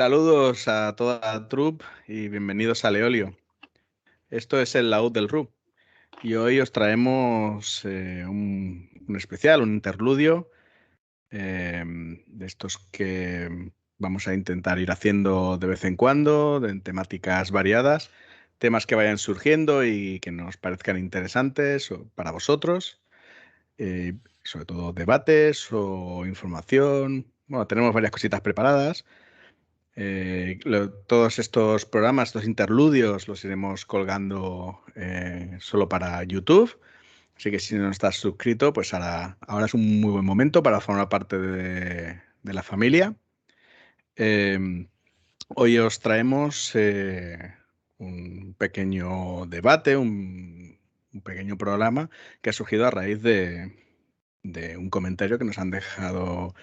Saludos a toda la troupe y bienvenidos a Leolio. Esto es el Laúd del RU y hoy os traemos un especial, un interludio de estos que vamos a intentar ir haciendo de vez en cuando, en temáticas variadas, temas que vayan surgiendo y que nos parezcan interesantes para vosotros, sobre todo debates o información. Bueno, tenemos varias cositas preparadas. Todos estos programas, estos interludios, los iremos colgando solo para YouTube. Así que si no estás suscrito, pues ahora es un muy buen momento para formar parte de la familia. Eh, Hoy os traemos un pequeño debate, un pequeño programa que ha surgido a raíz de un comentario que nos han dejado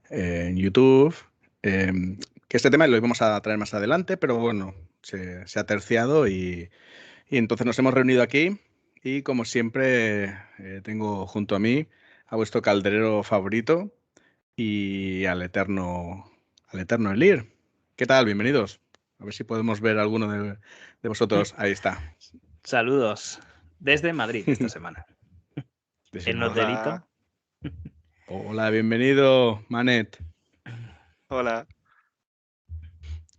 en YouTube. Que este tema lo íbamos a traer más adelante, pero bueno, se ha terciado y entonces nos hemos reunido aquí y como siempre tengo junto a mí a vuestro calderero favorito y al eterno Elir. ¿Qué tal? Bienvenidos. A ver si podemos ver alguno de vosotros. Ahí está. Saludos desde Madrid esta semana. Desde En un Madrid. hotelito. Hola, bienvenido, Manet. Hola.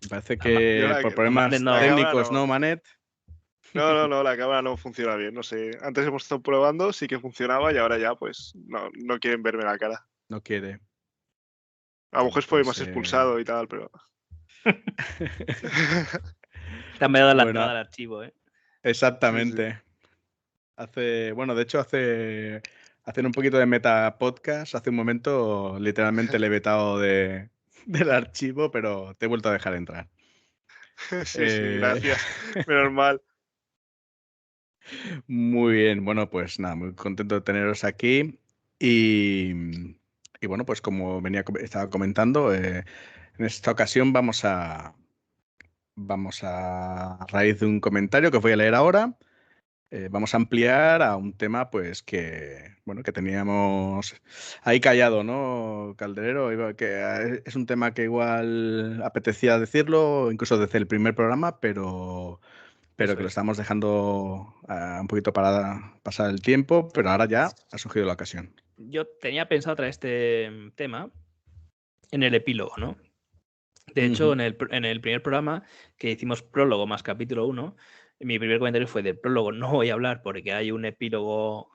Me parece que por problemas no. técnicos, ¿no, Manet? No, la cámara no funciona bien, no sé. Antes hemos estado probando, sí que funcionaba y ahora ya pues no quieren verme la cara. No quiere. A lo mejor fue Pues, más expulsado y tal, pero... Te han dado la Bueno, entrada al archivo, ¿eh? exactamente. Sí. De hecho, hacer un poquito de meta podcast. Hace un momento, literalmente le he vetado del archivo, pero te he vuelto a dejar entrar. Sí, gracias. Menos mal. Muy bien, bueno, pues nada, muy contento de teneros aquí. Y bueno, pues como estaba comentando, en esta ocasión vamos a raíz de un comentario que os voy a leer ahora. Vamos a ampliar a un tema pues que teníamos ahí callado, ¿no, Calderero? Es un tema que igual apetecía decirlo, incluso desde el primer programa, pero que lo estamos dejando un poquito para pasar el tiempo, pero ahora ya ha surgido la ocasión. Yo tenía pensado traer este tema en el epílogo, ¿no? De hecho, en el primer programa que hicimos prólogo más capítulo 1, mi primer comentario fue del prólogo no voy a hablar porque hay un epílogo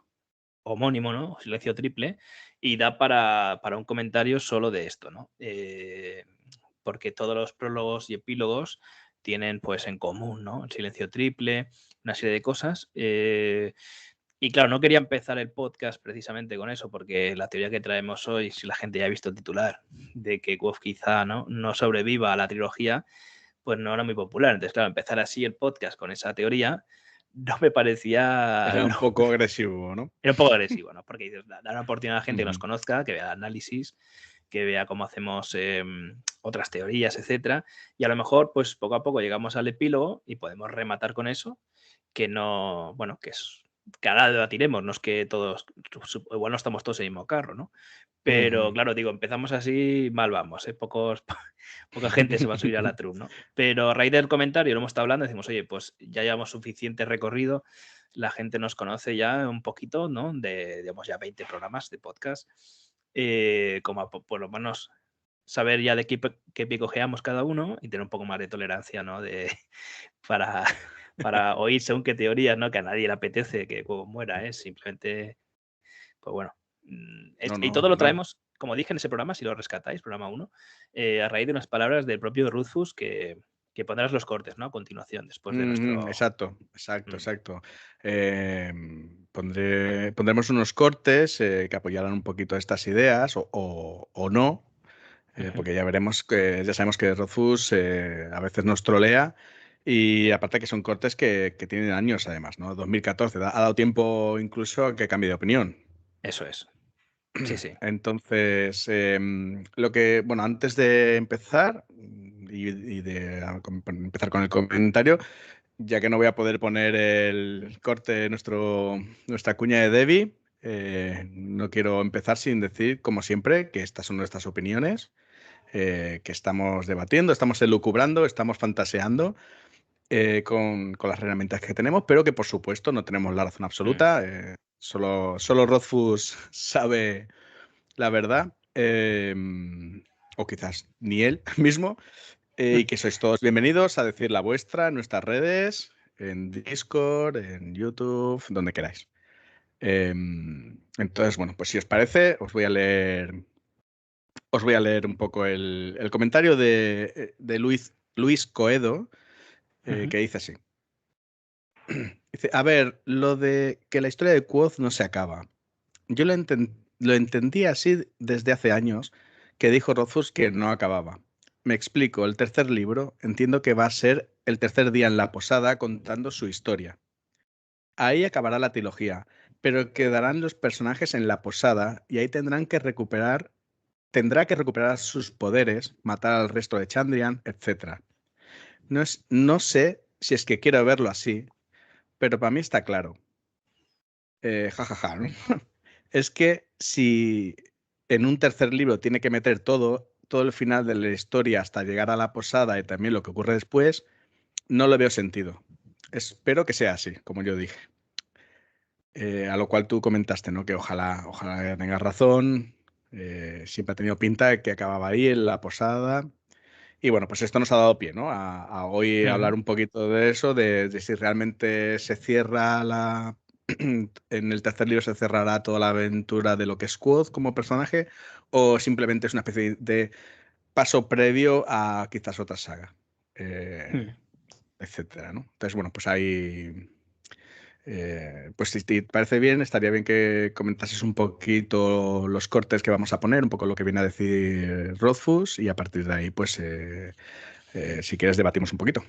homónimo, ¿no? Silencio triple, y da para un comentario solo de esto, ¿no? Porque todos los prólogos y epílogos tienen pues en común, ¿no? El silencio triple, una serie de cosas. Y claro, no quería empezar el podcast precisamente con eso, porque la teoría que traemos hoy, si la gente ya ha visto el titular, de que Wolf quizá no sobreviva a la trilogía, pues no era muy popular. Entonces, claro, empezar así el podcast con esa teoría no me parecía... Era un poco agresivo, ¿no? Era un poco agresivo, ¿no? Porque dices, dar una oportunidad a la gente que nos conozca, que vea análisis, que vea cómo hacemos otras teorías, etcétera. Y a lo mejor, pues poco a poco llegamos al epílogo y podemos rematar con eso, que no, bueno, que ahora debatiremos, no es que todos, igual no estamos todos en el mismo carro, ¿no? Pero claro, digo, empezamos así, mal vamos, ¿eh? Poca gente se va a subir a la troupe, ¿no? Pero a raíz del comentario lo hemos estado hablando, decimos, oye, pues ya llevamos suficiente recorrido, la gente nos conoce ya un poquito, ¿no? Digamos, ya 20 programas de podcast, como por lo menos saber ya de qué picojeamos cada uno y tener un poco más de tolerancia, ¿no? Para oír según qué teorías, ¿no? Que a nadie le apetece que el juego muera, ¿eh? Simplemente, pues bueno. Y todo lo traemos, como dije en ese programa, si lo rescatáis, programa 1, a raíz de unas palabras del propio Rufus que pondrás los cortes, ¿no? A continuación, después de nuestro... Exacto. Pondremos unos cortes que apoyarán un poquito estas ideas o no, porque ya veremos ya sabemos que Rufus a veces nos trolea y aparte que son cortes que tienen años además, ¿no? 2014, ha dado tiempo incluso a que cambie de opinión. Eso es. Sí. Entonces, antes de empezar y de empezar con el comentario, ya que no voy a poder poner el corte de nuestra cuña de Debbie, no quiero empezar sin decir, como siempre, que estas son nuestras opiniones. que estamos debatiendo, estamos elucubrando, estamos fantaseando con las herramientas que tenemos, pero que por supuesto no tenemos la razón absoluta. Solo Rothfuss sabe la verdad, o quizás ni él mismo, y que sois todos bienvenidos a decir la vuestra en nuestras redes, en Discord, en YouTube, donde queráis. Entonces, bueno, pues si os parece, os voy a leer un poco el comentario de Luis Coedo, que dice así. Dice, a ver, lo de que la historia de Quoth no se acaba. Yo lo entendí así desde hace años, que dijo Rothfuss que no acababa. Me explico, el tercer libro entiendo que va a ser el tercer día en la posada contando su historia. Ahí acabará la trilogía, pero quedarán los personajes en la posada y ahí tendrá que recuperar sus poderes, matar al resto de Chandrian, etc. No sé si es que quiero verlo así, pero para mí está claro. Jajaja, ¿no? Es que si en un tercer libro tiene que meter todo el final de la historia hasta llegar a la posada y también lo que ocurre después, no le veo sentido. Espero que sea así, como yo dije. A lo cual tú comentaste, ¿no? Que ojalá tengas razón. Siempre ha tenido pinta de que acababa ahí en la posada. Y bueno, pues esto nos ha dado pie, ¿no? A hoy hablar un poquito de eso, de si realmente se cierra en el tercer libro se cerrará toda la aventura de lo que es Quoth como personaje, o simplemente es una especie de paso previo a quizás otra saga, etcétera, ¿no? Entonces, bueno, pues ahí. Pues si te parece bien, estaría bien que comentases un poquito los cortes que vamos a poner, un poco lo que viene a decir Rothfuss, y a partir de ahí, pues si quieres, debatimos un poquito.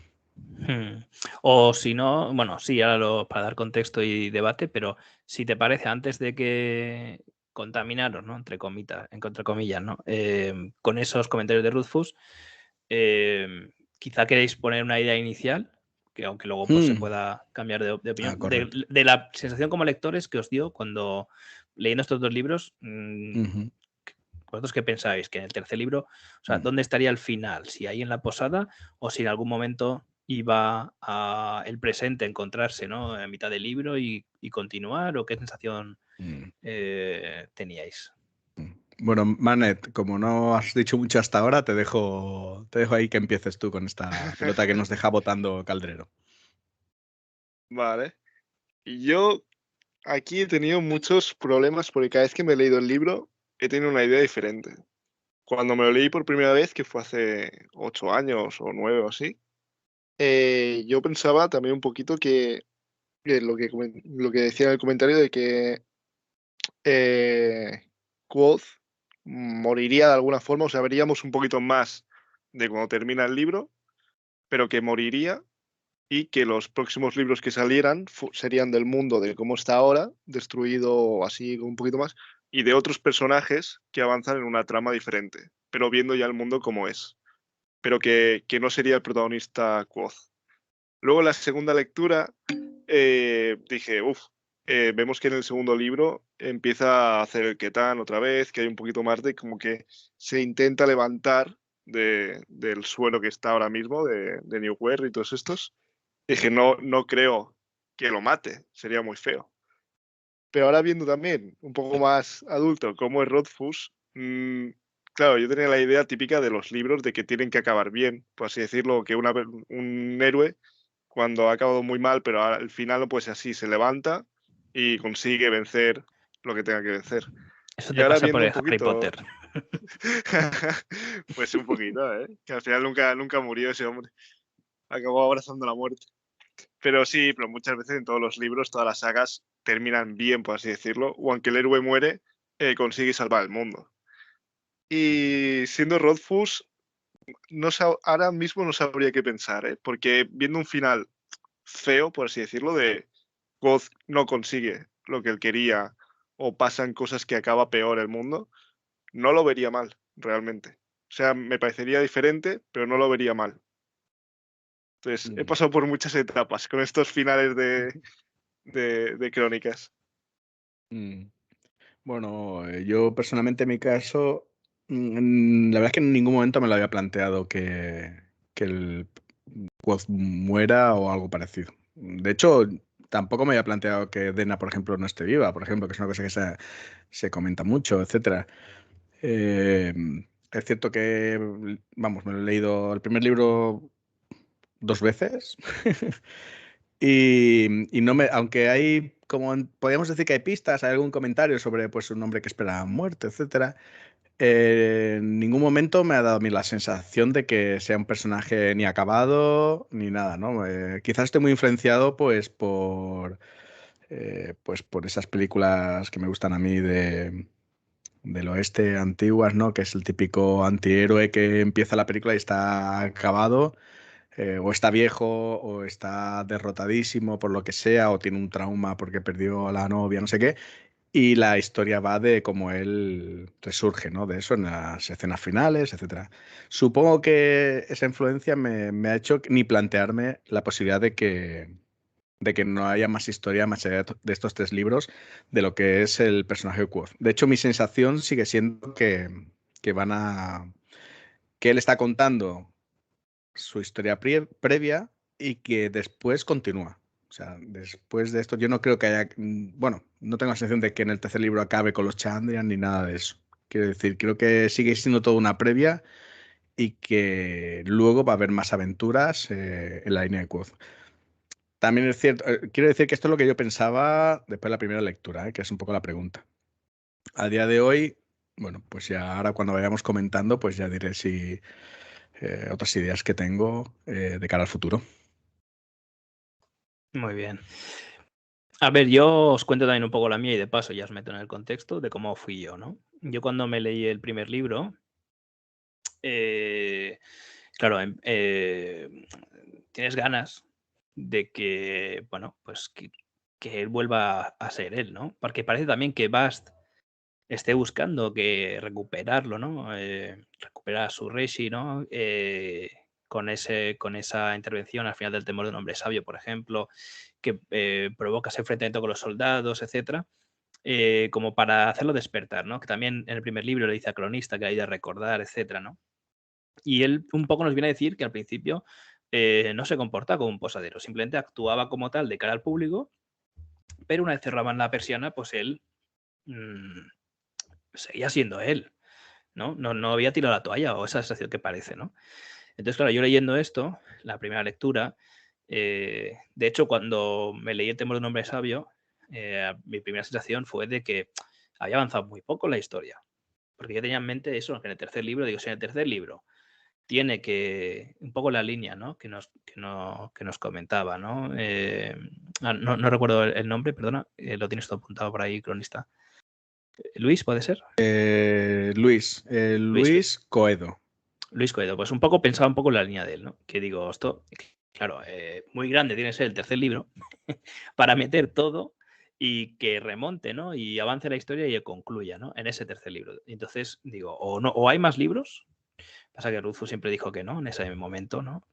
O si no, bueno, sí, ahora para dar contexto y debate, pero si te parece, antes de que contaminaros, ¿no? Entre comillas, ¿no? Con esos comentarios de Rothfuss, quizá queréis poner una idea inicial, que aunque luego pues, se pueda cambiar de opinión, de la sensación como lectores que os dio cuando leyendo estos dos libros. ¿Vosotros qué pensáis? Que en el tercer libro, o sea, ¿dónde estaría el final? ¿Si ahí en la posada o si en algún momento iba a el presente encontrarse, ¿no? En mitad del libro y continuar? ¿O qué sensación teníais? Bueno, Manet, como no has dicho mucho hasta ahora, te dejo ahí que empieces tú con esta pelota que nos deja botando Caldrero. Vale. Y yo aquí he tenido muchos problemas porque cada vez que me he leído el libro he tenido una idea diferente. Cuando me lo leí por primera vez, que fue hace 8 años o 9 o así, yo pensaba también un poquito que lo que decía en el comentario de que Quoth moriría de alguna forma, o sea, veríamos un poquito más de cuando termina el libro, pero que moriría y que los próximos libros que salieran serían del mundo de cómo está ahora, destruido así un poquito más, y de otros personajes que avanzan en una trama diferente, pero viendo ya el mundo como es, pero que no sería el protagonista Quoth. Luego en la segunda lectura dije, vemos que en el segundo libro empieza a hacer el Ketán otra vez, que hay un poquito más de como que se intenta levantar del suelo que está ahora mismo, de Newquest y todos estos. Dije, no creo que lo mate, sería muy feo. Pero ahora viendo también un poco más adulto cómo es Rothfuss, claro, yo tenía la idea típica de los libros de que tienen que acabar bien, por así decirlo, que un héroe cuando ha acabado muy mal, pero al final pues así se levanta y consigue vencer lo que tenga que vencer. Eso Y te ahora pasa por viendo el un Harry poquito, Potter. pues un poquito, que al final nunca murió ese hombre, acabó abrazando la muerte. Pero sí, pero muchas veces en todos los libros, todas las sagas terminan bien, por así decirlo, o aunque el héroe muere, consigue salvar el mundo. Y siendo Rothfuss, ahora mismo no sabría qué pensar, porque viendo un final feo, por así decirlo, de Quoth no consigue lo que él quería o pasan cosas que acaba peor el mundo, no lo vería mal, realmente. O sea, me parecería diferente, pero no lo vería mal. Entonces, he pasado por muchas etapas con estos finales de crónicas. Bueno, yo personalmente en mi caso La verdad es que en ningún momento me lo había planteado que el Quoth muera o algo parecido. De hecho, tampoco me había planteado que Dena, por ejemplo, no esté viva, por ejemplo, que es una cosa que se comenta mucho, etcétera. Es cierto que, vamos, me lo he leído el primer libro 2 veces. Y no me, aunque hay, podríamos decir que hay pistas, hay algún comentario sobre pues un hombre que espera muerte, etcétera. En ningún momento me ha dado a mí la sensación de que sea un personaje ni acabado ni nada, ¿no? Quizás estoy muy influenciado pues por esas películas que me gustan a mí del oeste antiguas, ¿no? Que es el típico antihéroe que empieza la película y está acabado, o está viejo, o está derrotadísimo por lo que sea, o tiene un trauma porque perdió a la novia, no sé qué. Y la historia va de cómo él resurge, ¿no? De eso en las escenas finales, etcétera. Supongo que esa influencia me ha hecho ni plantearme la posibilidad de que no haya más historia más allá de estos 3 libros de lo que es el personaje de Quoth. De hecho, mi sensación sigue siendo que que él está contando su historia previa y que después continúa. O sea, después de esto, yo no creo que haya. Bueno, no tengo la sensación de que en el tercer libro acabe con los Chandrian ni nada de eso. Quiero decir, creo que sigue siendo todo una previa y que luego va a haber más aventuras en la línea de Quoth. También es cierto, quiero decir que esto es lo que yo pensaba después de la primera lectura, que es un poco la pregunta. A día de hoy, bueno, pues ya ahora cuando vayamos comentando, pues ya diré si otras ideas que tengo de cara al futuro. Muy bien. A ver, yo os cuento también un poco la mía y de paso ya os meto en el contexto de cómo fui yo, ¿no? Yo cuando me leí el primer libro, claro, tienes ganas de que, bueno, pues que él vuelva a ser él, ¿no? Porque parece también que Bast esté buscando que recuperarlo, ¿no? Recuperar a su Reishi, ¿no? Con esa intervención al final del temor de un hombre sabio, por ejemplo, que provoca ese enfrentamiento con los soldados, etcétera, como para hacerlo despertar, ¿no? Que también en el primer libro le dice a Cronista que hay de recordar, etcétera, ¿no? Y él un poco nos viene a decir que al principio no se comportaba como un posadero, simplemente actuaba como tal de cara al público, pero una vez cerraban la persiana, pues él mm, seguía siendo él, ¿no? No había tirado la toalla o esa sensación que parece, ¿no? Entonces, claro, yo leyendo esto, la primera lectura, de hecho, cuando me leí El temor de un hombre sabio, mi primera sensación fue de que había avanzado muy poco la historia. Porque yo tenía en mente eso, que en el tercer libro, digo, si en el tercer libro tiene que, un poco la línea, ¿no? Que nos comentaba, ¿no? No recuerdo el nombre, perdona, lo tienes todo apuntado por ahí, cronista. ¿Luis, puede ser? Luis Coedo. Luis Coedo, pues un poco pensaba un poco en la línea de él, ¿no? Que digo, esto, claro, muy grande tiene que ser el tercer libro para meter todo y que remonte, ¿no? Y avance la historia y concluya, ¿no? En ese tercer libro. Entonces, digo, o no, o hay más libros, pasa que Ruzzo siempre dijo que no, en ese momento, ¿no?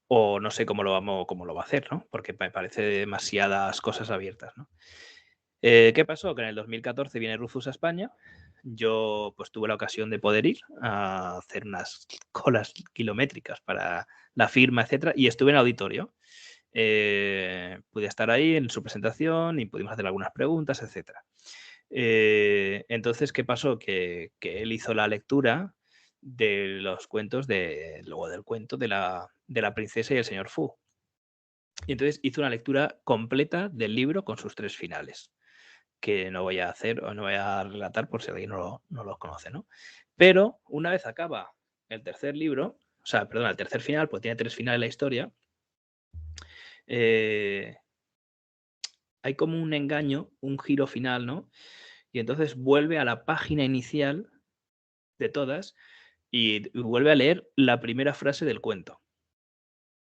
O no sé cómo lo va a hacer, ¿no? Porque me parece demasiadas cosas abiertas, ¿no? ¿Qué pasó? Que en el 2014 viene Rufus a España. Yo pues tuve la ocasión de poder ir a hacer unas colas kilométricas para la firma, etcétera, y estuve en el auditorio. Pude estar ahí en su presentación y pudimos hacer algunas preguntas, etcétera. Entonces, ¿qué pasó? Que él hizo la lectura de los cuentos luego del cuento de la princesa y el señor Fu. Y entonces hizo una lectura completa del libro con sus 3 finales, que no voy a hacer o no voy a relatar por si alguien no los conoce, ¿no? Pero una vez acaba el tercer libro, o sea, perdón, el tercer final, pues tiene 3 finales la historia, hay como un engaño, un giro final, ¿no? Y entonces vuelve a la página inicial de todas y vuelve a leer la primera frase del cuento.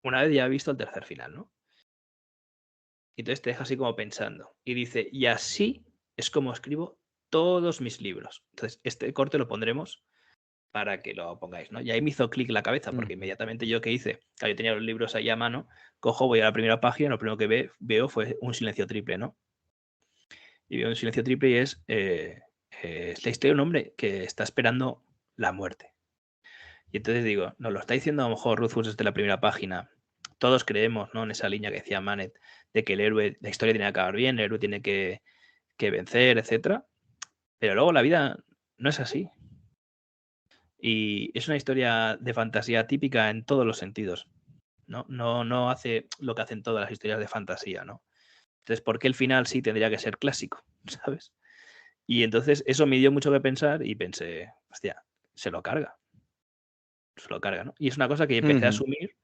Una vez ya ha visto el tercer final, ¿no? Y entonces te deja así como pensando. Y dice, y así es como escribo todos mis libros. Entonces, este corte lo pondremos para que lo pongáis, ¿no? Y ahí me hizo clic la cabeza, porque inmediatamente yo que hice, claro, yo tenía los libros ahí a mano, cojo, voy a la primera página, lo primero que veo fue un silencio triple, ¿no? Y veo un silencio triple y es Es la historia de un hombre que está esperando la muerte. Y entonces digo, nos lo está diciendo a lo mejor Rufus desde la primera página. Todos creemos, ¿no? En esa línea que decía Manet, de que el héroe, la historia tiene que acabar bien, el héroe tiene que vencer, etcétera. Pero luego la vida no es así. Y es una historia de fantasía típica en todos los sentidos. No hace lo que hacen todas las historias de fantasía, ¿no? Entonces, ¿por qué el final sí tendría que ser clásico? ¿Sabes? Y entonces eso me dio mucho que pensar y pensé, hostia, se lo carga, ¿no? Y es una cosa que empecé a asumir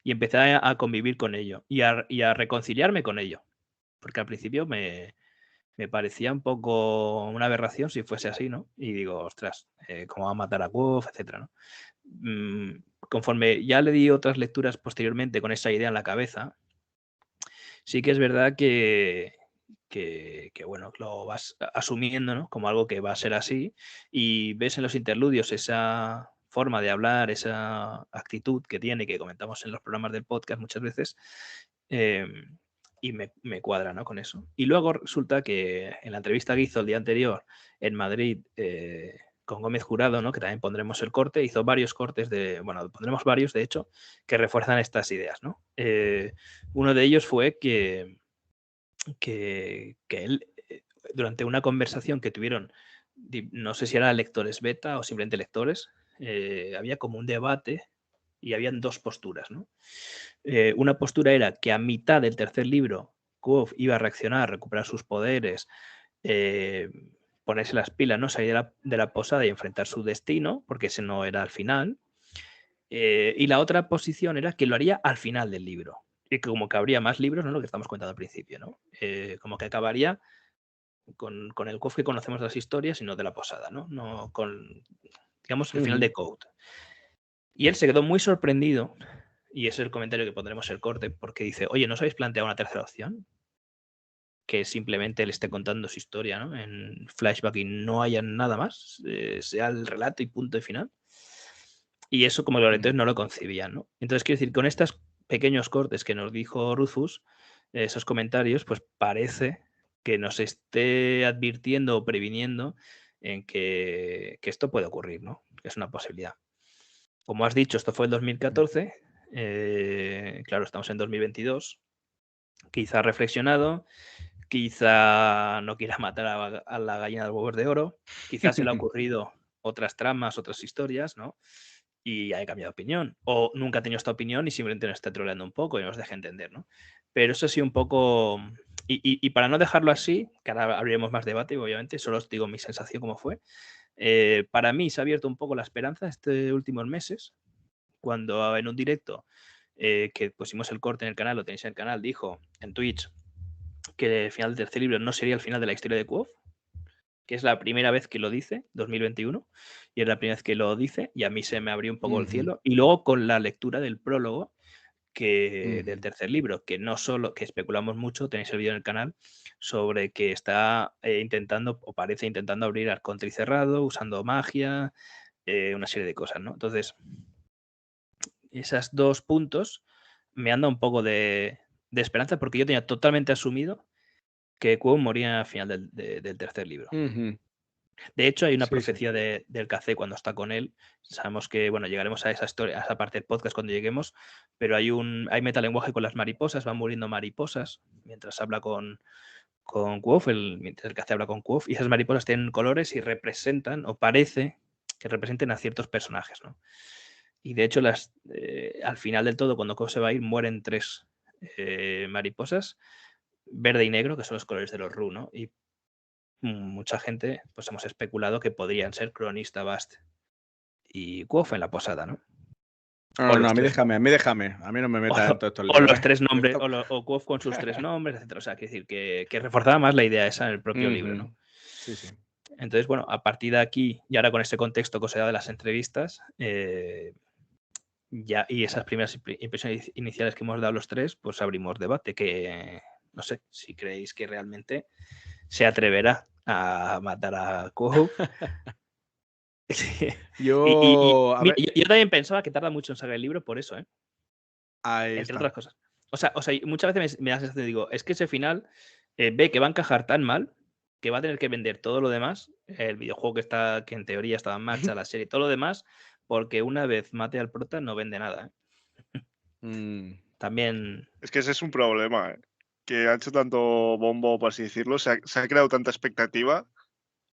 y empecé a convivir con ello y a reconciliarme con ello. Porque al principio me parecía un poco una aberración si fuese así, ¿no? Y digo, ostras, ¿cómo va a matar a Wolf, etcétera, ¿no? Conforme ya le di otras lecturas posteriormente con esa idea en la cabeza, sí que es verdad que bueno, lo vas asumiendo, ¿no? Como algo que va a ser así y ves en los interludios esa forma de hablar, esa actitud que tiene, que comentamos en los programas del podcast muchas veces, y me cuadra, ¿no? Con eso. Y luego resulta que en la entrevista que hizo el día anterior en Madrid con Gómez Jurado, ¿no? Que también pondremos el corte, hizo varios cortes bueno, pondremos varios, de hecho, que refuerzan estas ideas, ¿no? Uno de ellos fue que él, durante una conversación que tuvieron, no sé si eran lectores beta o simplemente lectores, había como un debate y habían dos posturas, ¿no? Una postura era que a mitad del tercer libro Quoth iba a reaccionar, recuperar sus poderes, ponerse las pilas, ¿no? Salir de la posada y enfrentar su destino, porque ese no era al final. Y la otra posición era que lo haría al final del libro. Y que como que habría más libros, ¿no? Lo que estamos contando al principio, ¿no? Como que acabaría con el Quoth que conocemos de las historias y no de la posada, ¿no? No con, digamos, el final de Code. Y él se quedó muy sorprendido, y ese es el comentario que pondremos el corte, porque dice, oye, ¿no os habéis planteado una tercera opción? Que simplemente él esté contando su historia, ¿no? En flashback y no haya nada más, sea el relato y punto de final. Y eso como los lectores no lo concibían, ¿no? Entonces, quiero decir, con estos pequeños cortes que nos dijo Rufus, esos comentarios, pues parece que nos esté advirtiendo o previniendo en que esto puede ocurrir, ¿no? Que es una posibilidad. Como has dicho, esto fue el 2014, claro, estamos en 2022, quizá ha reflexionado, quizá no quiera matar a la gallina de los huevos de oro, quizá se le ha ocurrido otras tramas, otras historias, ¿no? Y haya cambiado de opinión. O nunca ha tenido esta opinión y simplemente nos está troleando un poco y nos deja entender, ¿no? Pero eso sí un poco... Y para no dejarlo así, que ahora abriremos más debate, obviamente, solo os digo mi sensación como fue. Para mí se ha abierto un poco la esperanza estos últimos meses, cuando en un directo que pusimos el corte en el canal, lo tenéis en el canal, dijo en Twitch que el final del tercer libro no sería el final de la historia de Quoth, que es la primera vez que lo dice, 2021, y es la primera vez que lo dice, y a mí se me abrió un poco el cielo. Y luego con la lectura del prólogo del tercer libro, que no solo, que especulamos mucho, tenéis el vídeo en el canal, sobre que está intentando, o parece intentando abrir Arcón Tricerrado, usando magia, una serie de cosas, ¿no? Entonces, esos dos puntos me han dado un poco de esperanza, porque yo tenía totalmente asumido que Quoth moría al final del tercer libro. De hecho, hay una profecía del Café cuando está con él. Sabemos que, bueno, llegaremos a esa historia, a esa parte del podcast cuando lleguemos, pero hay metalenguaje con las mariposas, van muriendo mariposas mientras habla con Quoth, mientras el Café habla con Quoth, y esas mariposas tienen colores y representan, o parece que representen a ciertos personajes, ¿no? Y de hecho, al final del todo, cuando Quoth se va a ir, mueren 3 mariposas, verde y negro, que son los colores de los Ru, ¿no? Y mucha gente pues hemos especulado que podrían ser Cronista, Bast y Quoth en la posada, ¿no? No, a mí déjame, a mí no me metas en todos estos líos. O los 3 nombres, o Quoth con sus 3 nombres, etcétera. O sea, quiero decir que reforzaba más la idea esa en el propio libro, ¿no? Sí, sí. Entonces, bueno, a partir de aquí, y ahora con este contexto que os he dado de las entrevistas, ya, y esas primeras impresiones iniciales que hemos dado los 3, pues abrimos debate, que no sé, si creéis que realmente se atreverá a matar a Quoth. Sí. Yo Yo también pensaba que tarda mucho en sacar el libro por eso, entre otras cosas. O sea, muchas veces me da la sensación de digo, es que ese final ve que va a encajar tan mal que va a tener que vender todo lo demás, el videojuego que en teoría estaba en marcha, la serie, todo lo demás, porque una vez mate al prota no vende nada. También... Es que ese es un problema, ¿eh? Que ha hecho tanto bombo, por así decirlo, se ha creado tanta expectativa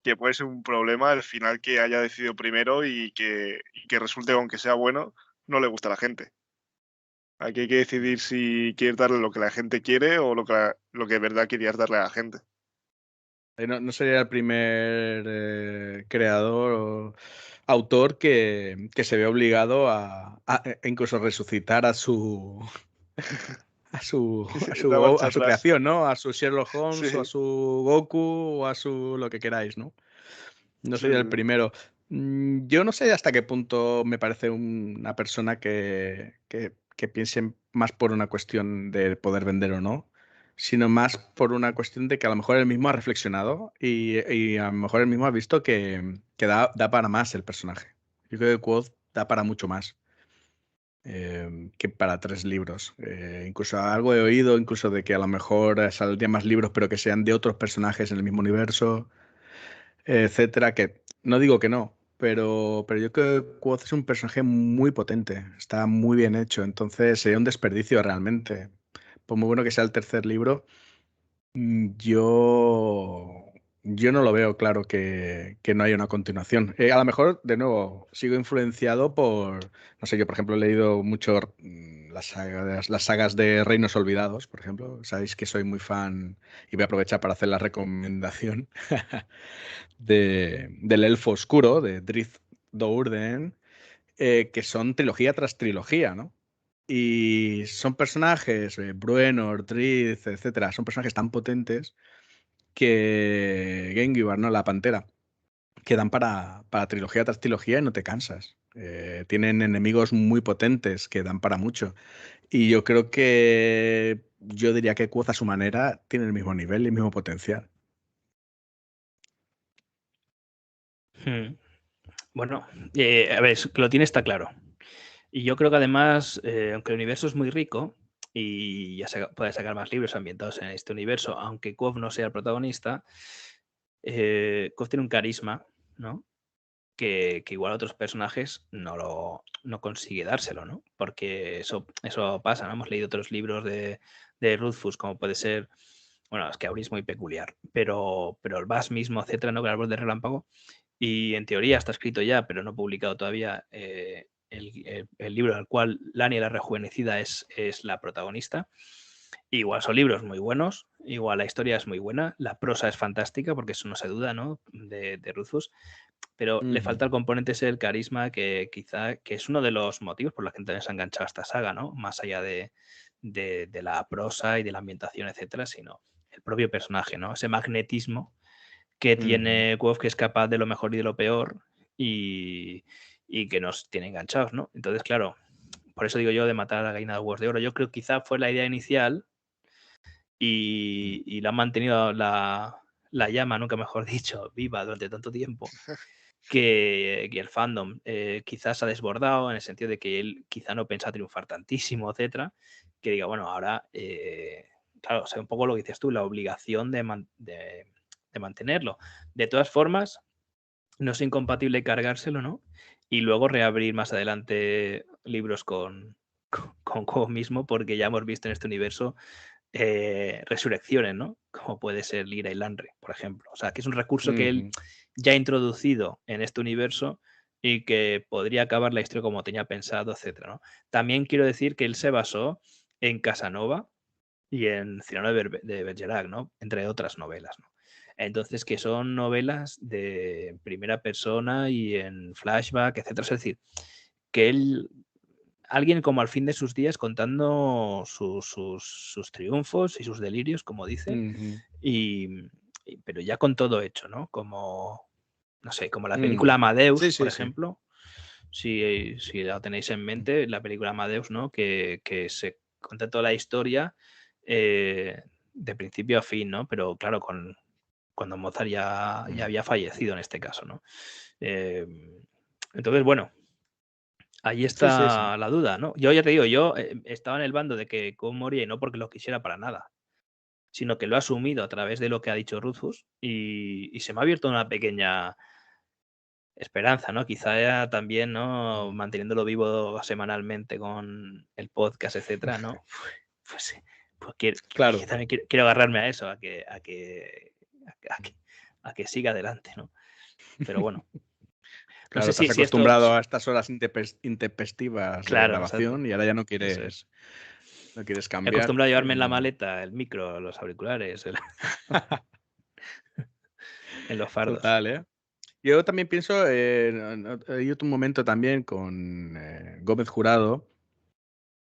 que puede ser un problema al final que haya decidido primero y que resulte, aunque sea bueno, no le gusta a la gente. Aquí hay que decidir si quieres darle lo que la gente quiere o lo que de verdad querías darle a la gente. No sería el primer creador o autor que se ve obligado a incluso resucitar a su Da marcha a su atrás. creación, ¿no? A su Sherlock Holmes o a Sí, su Goku o a su lo que queráis, ¿no? No sí, sería el sí. primero. Yo no sé hasta qué punto me parece una persona que piense más por una cuestión de poder vender o no, sino más por una cuestión de que a lo mejor él mismo ha reflexionado y a lo mejor él mismo ha visto que da para más el personaje. Yo creo que Quoth da para mucho más que para 3 libros. Incluso algo he oído, incluso de que a lo mejor saldrían más libros, pero que sean de otros personajes en el mismo universo, etcétera, que no digo que no, pero yo creo que Quoth es un personaje muy potente, está muy bien hecho, entonces sería un desperdicio realmente. Por muy bueno que sea el tercer libro, yo no lo veo claro que no haya una continuación. A lo mejor, de nuevo, sigo influenciado por, no sé, yo por ejemplo he leído mucho las sagas de Reinos Olvidados, por ejemplo. Sabéis que soy muy fan y voy a aprovechar para hacer la recomendación del Elfo Oscuro, de Drizzt Do'Urden, que son trilogía tras trilogía, ¿no? Y son personajes, Bruenor, Drizzt, etcétera, son personajes tan potentes que Gengibar, ¿no? La Pantera, que dan para trilogía tras trilogía y no te cansas. Tienen enemigos muy potentes que dan para mucho. Y yo creo que yo diría que Quoth a su manera tiene el mismo nivel y el mismo potencial. Bueno, a ver, que lo tiene está claro. Y yo creo que además, aunque el universo es muy rico y ya puede sacar más libros ambientados en este universo, aunque Quoth no sea el protagonista, Quoth tiene un carisma, ¿no? Que igual otros personajes no consigue dárselo, ¿no? Porque eso pasa, ¿no? Hemos leído otros libros de Rothfuss, como puede ser, bueno, es que Auri es muy peculiar, pero el Vas mismo, etcétera, ¿no? Que el árbol de relámpago, y en teoría está escrito ya, pero no publicado todavía, el libro al cual Lania la rejuvenecida es la protagonista. Igual son libros muy buenos, igual la historia es muy buena, la prosa es fantástica, porque eso no se duda, ¿no? De Rothfuss, pero le falta el componente ese del carisma que quizá que es uno de los motivos por los que también se ha enganchado a esta saga, ¿no? Más allá de la prosa y de la ambientación, etcétera, sino el propio personaje, ¿no? Ese magnetismo que tiene Quoth, que es capaz de lo mejor y de lo peor y que nos tiene enganchados, ¿no? Entonces, claro, por eso digo yo de matar a la gallina de huevos de oro. Yo creo que quizá fue la idea inicial y la han mantenido la llama, nunca mejor dicho, viva durante tanto tiempo, que el fandom quizás ha desbordado en el sentido de que él quizá no piensa triunfar tantísimo, etcétera, que diga, bueno, ahora, claro, o sea, un poco lo que dices tú, la obligación de mantenerlo. De todas formas, no es incompatible cargárselo, ¿no? Y luego reabrir más adelante libros con Quo mismo, porque ya hemos visto en este universo resurrecciones, ¿no? Como puede ser Lyra y Lanre, por ejemplo. O sea, que es un recurso que él ya ha introducido en este universo y que podría acabar la historia como tenía pensado, etcétera, ¿no? También quiero decir que él se basó en Casanova y en Cyrano de Bergerac, ¿no? Entre otras novelas, ¿no? Entonces, que son novelas de primera persona y en flashback, etcétera. Es decir, que él alguien como al fin de sus días contando sus triunfos y sus delirios, como dice, pero ya con todo hecho, ¿no? Como, no sé, como la película Amadeus, Sí, por sí, sí. ejemplo, si la tenéis en mente, la película Amadeus, ¿no? Que se cuenta toda la historia de principio a fin, ¿no? Pero claro, cuando Mozart ya había fallecido en este caso, ¿no? Entonces, bueno, ahí Sí, sí, sí. está la duda, ¿no? Yo ya te digo, yo estaba en el bando de que Quo moría y no porque lo quisiera para nada, sino que lo ha asumido a través de lo que ha dicho Rufus y se me ha abierto una pequeña esperanza, ¿no? Quizá también, ¿no? Manteniéndolo vivo semanalmente con el podcast, etcétera, ¿no? Pues sí, pues Claro. yo también quiero agarrarme a eso, a que siga adelante, ¿no? Pero bueno. No Claro, sé te has si esto. acostumbrado a estas horas intempestivas de Claro, exacto. grabación y ahora ya no Eso es. quieres Me cambiar. acostumbro a llevarme en la maleta el micro, los auriculares, en los fardos. Total, ¿eh? Yo también pienso, hay otro momento también con Gómez Jurado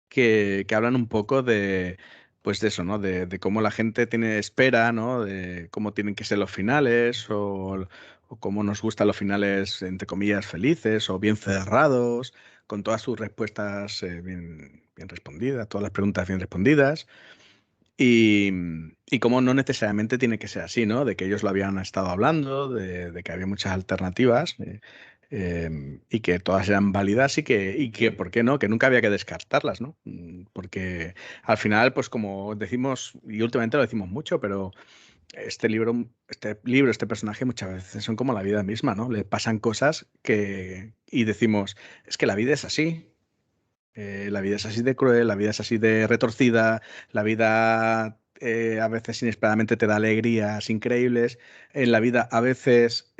que hablan un poco de, pues de eso, ¿no? De cómo la gente espera, ¿no? De cómo tienen que ser los finales o cómo nos gustan los finales, entre comillas, felices o bien cerrados, con todas sus respuestas bien respondidas, todas las preguntas bien respondidas. Y cómo no necesariamente tiene que ser así, ¿no? De que ellos lo habían estado hablando, de que había muchas alternativas y que todas eran válidas y que, ¿por qué no? Que nunca había que descartarlas, ¿no? Porque al final, pues como decimos, y últimamente lo decimos mucho, pero este personaje muchas veces son como la vida misma, ¿no? Le pasan cosas y decimos, es que la vida es así. La vida es así de cruel, la vida es así de retorcida, la vida a veces inesperadamente te da alegrías increíbles, en la vida a veces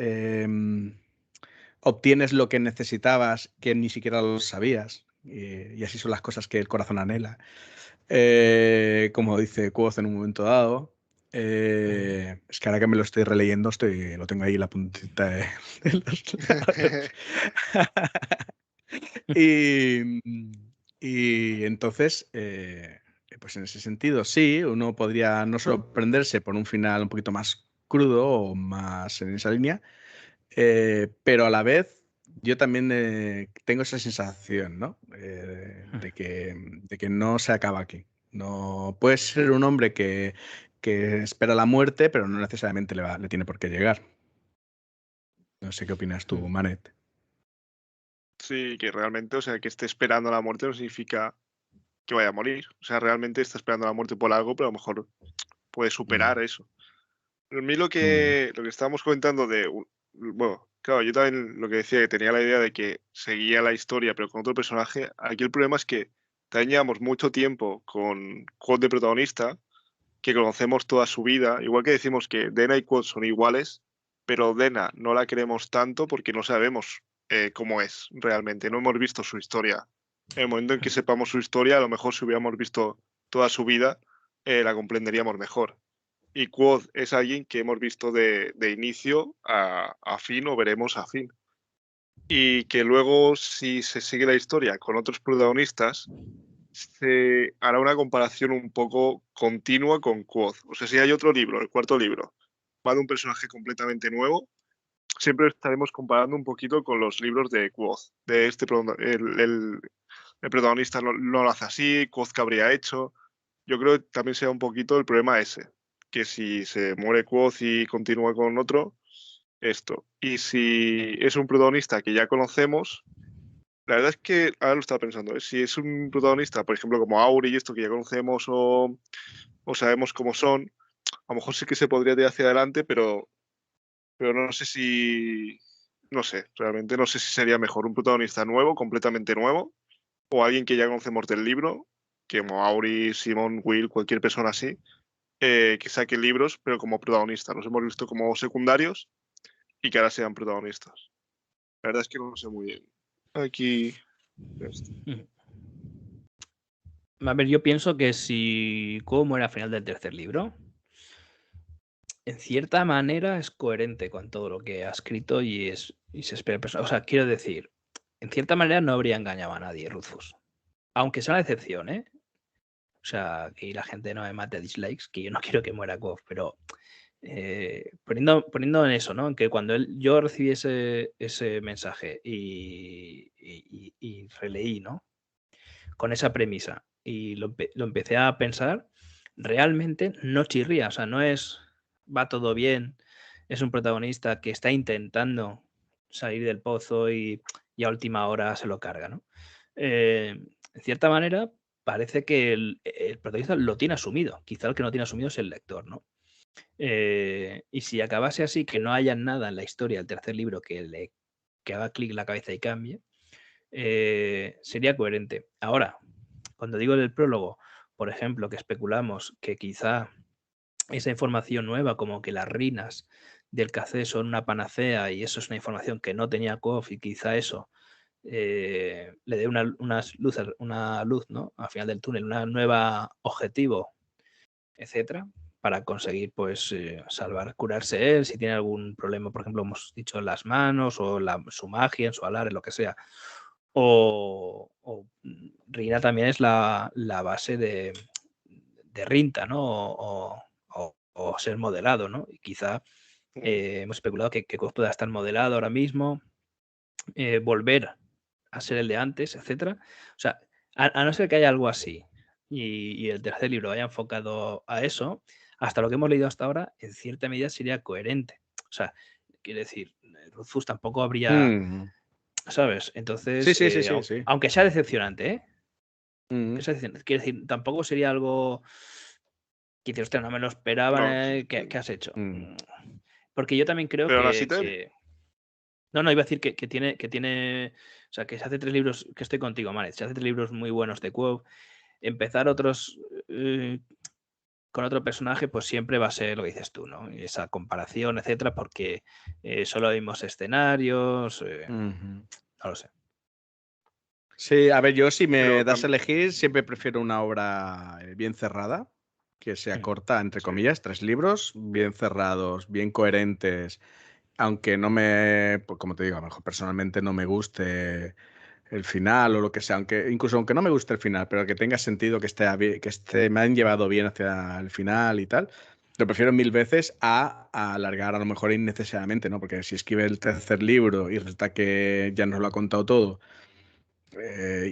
obtienes lo que necesitabas que ni siquiera lo sabías, y así son las cosas que el corazón anhela. Como dice Quoth en un momento dado. Es que ahora que me lo estoy releyendo, lo tengo ahí la puntita de los labios. Y, y entonces, pues en ese sentido, sí, uno podría no sorprenderse por un final un poquito más crudo o más en esa línea, pero a la vez yo también tengo esa sensación, ¿no? De que no se acaba aquí. No puedes ser un hombre que espera la muerte, pero no necesariamente le tiene por qué llegar. No sé qué opinas tú, Manet. Sí, que realmente, o sea, que esté esperando la muerte no significa que vaya a morir. O sea, realmente está esperando la muerte por algo, pero a lo mejor puede superar eso. Pero a mí lo que estábamos comentando bueno, claro, yo también lo que decía, que tenía la idea de que seguía la historia, pero con otro personaje. Aquí el problema es que también llevamos mucho tiempo con Quoth de protagonista, que conocemos toda su vida, igual que decimos que Dena y Quoth son iguales, pero Dena no la queremos tanto porque no sabemos cómo es realmente, no hemos visto su historia. En el momento en que sepamos su historia, a lo mejor si hubiéramos visto toda su vida, la comprenderíamos mejor. Y Quoth es alguien que hemos visto de inicio a fin o veremos a fin. Y que luego, si se sigue la historia con otros protagonistas, se hará una comparación un poco continua con Quoth. O sea, si hay otro libro, el cuarto libro, va de un personaje completamente nuevo, siempre estaremos comparando un poquito con los libros de Quoth. De el protagonista no lo hace así, Quoth que habría hecho. Yo creo que también sea un poquito el problema ese, que si se muere Quoth y continúa con otro, esto. Y si es un protagonista que ya conocemos, la verdad es que ahora lo estaba pensando, si es un protagonista, por ejemplo, como Auri y esto que ya conocemos o sabemos cómo son, a lo mejor sí que se podría ir hacia adelante, pero no sé si, no sé, realmente no sé si sería mejor un protagonista nuevo, completamente nuevo, o alguien que ya conocemos del libro, que como Auri, Simon, Will, cualquier persona así, que saque libros, pero como protagonistas. Los hemos visto como secundarios y que ahora sean protagonistas. La verdad es que no lo sé muy bien. Aquí. A ver, yo pienso que si Quo muere al final del tercer libro, en cierta manera es coherente con todo lo que ha escrito y se espera. O sea, quiero decir, en cierta manera no habría engañado a nadie, Rufus. Aunque sea una excepción, ¿eh? O sea, que la gente no me mate dislikes, que yo no quiero que muera Quoth, pero poniendo en eso, ¿no? En que cuando yo recibí ese mensaje y releí, ¿no? Con esa premisa y lo empecé a pensar, realmente no chirría, o sea, no es va todo bien, es un protagonista que está intentando salir del pozo y a última hora se lo carga, ¿no? En cierta manera, parece que el protagonista lo tiene asumido. Quizá el que no tiene asumido es el lector, ¿no? Y si acabase así, que no haya nada en la historia del tercer libro que haga clic en la cabeza y cambie, sería coherente. Ahora, cuando digo del prólogo, por ejemplo, que especulamos que quizá esa información nueva, como que las rinas del café son una panacea y eso es una información que no tenía Kof, y quizá eso le dé una luz, ¿no? Al final del túnel, una nueva objetivo, etcétera, para conseguir pues curarse él, si tiene algún problema, por ejemplo, hemos dicho en las manos o su magia, en su alar, lo que sea. O Rina también es la base de Rinta, ¿no? O ser modelado, ¿no? Y quizá hemos especulado que Kof pueda estar modelado ahora mismo, volver a ser el de antes, etcétera. O sea, a no ser que haya algo así y el tercer libro vaya enfocado a eso, hasta lo que hemos leído hasta ahora, en cierta medida sería coherente. O sea, quiere decir, Rufus tampoco habría, ¿sabes? Sí, Entonces, sí, sí, sí, sí. aunque sea decepcionante, ¿eh? Mm. Que sea decepcionante. Quiere decir, tampoco sería algo que dices, hostia, no me lo esperaba, No, ¿qué has hecho? Mm. Porque yo también creo pero aún así No, iba a decir que tiene. O sea, que se hace 3 libros, que estoy contigo, Maret, se hace 3 libros muy buenos de Quo. Empezar otros con otro personaje, pues siempre va a ser lo que dices tú, ¿no? Y esa comparación, etcétera, porque solo vimos escenarios. Ujú. No lo sé. Sí, a ver, yo si me pero das a elegir, siempre prefiero una obra bien cerrada, que sea corta, entre sí. comillas, 3 libros, bien cerrados, bien coherentes, aunque no me, pues como te digo, a lo mejor personalmente no me guste el final o lo que sea, incluso aunque no me guste el final, pero que tenga sentido, me han llevado bien hacia el final y tal, lo prefiero 1000 veces a alargar a lo mejor innecesariamente, ¿no? Porque si escribe el tercer libro y resulta que ya nos lo ha contado todo,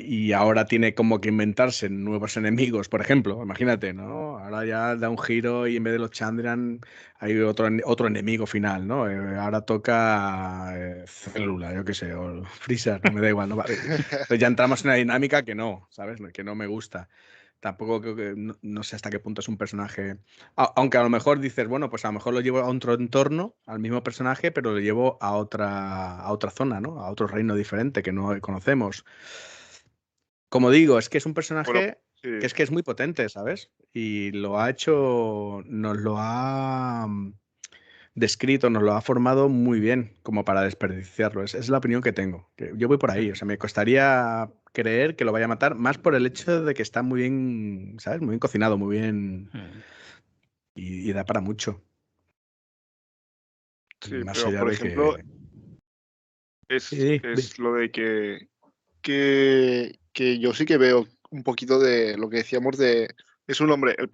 y ahora tiene como que inventarse nuevos enemigos, por ejemplo, imagínate, ¿no? Ahora ya da un giro y en vez de los Chandrian hay otro enemigo final, ¿no? Ahora toca Célula, yo qué sé, o Freezer, no me da igual, ¿no? Entonces ya entramos en una dinámica que no, ¿sabes? Que no me gusta. Tampoco creo que, no sé hasta qué punto es un personaje. Aunque a lo mejor dices, bueno, pues a lo mejor lo llevo a otro entorno, al mismo personaje, pero lo llevo a otra zona, ¿no? A otro reino diferente que no conocemos. Como digo, es que es un Bueno, personaje sí. que es muy potente, ¿sabes? Y lo ha hecho, nos lo ha descrito, nos lo ha formado muy bien como para desperdiciarlo. Es la opinión que tengo. Yo voy por ahí, o sea, me costaría creer que lo vaya a matar, más por el hecho de que está muy bien, ¿sabes? Muy bien cocinado, muy bien y da para mucho. Sí, Más pero allá por de ejemplo, que... Sí. es lo de que yo sí que veo un poquito de lo que decíamos de. Es un hombre, el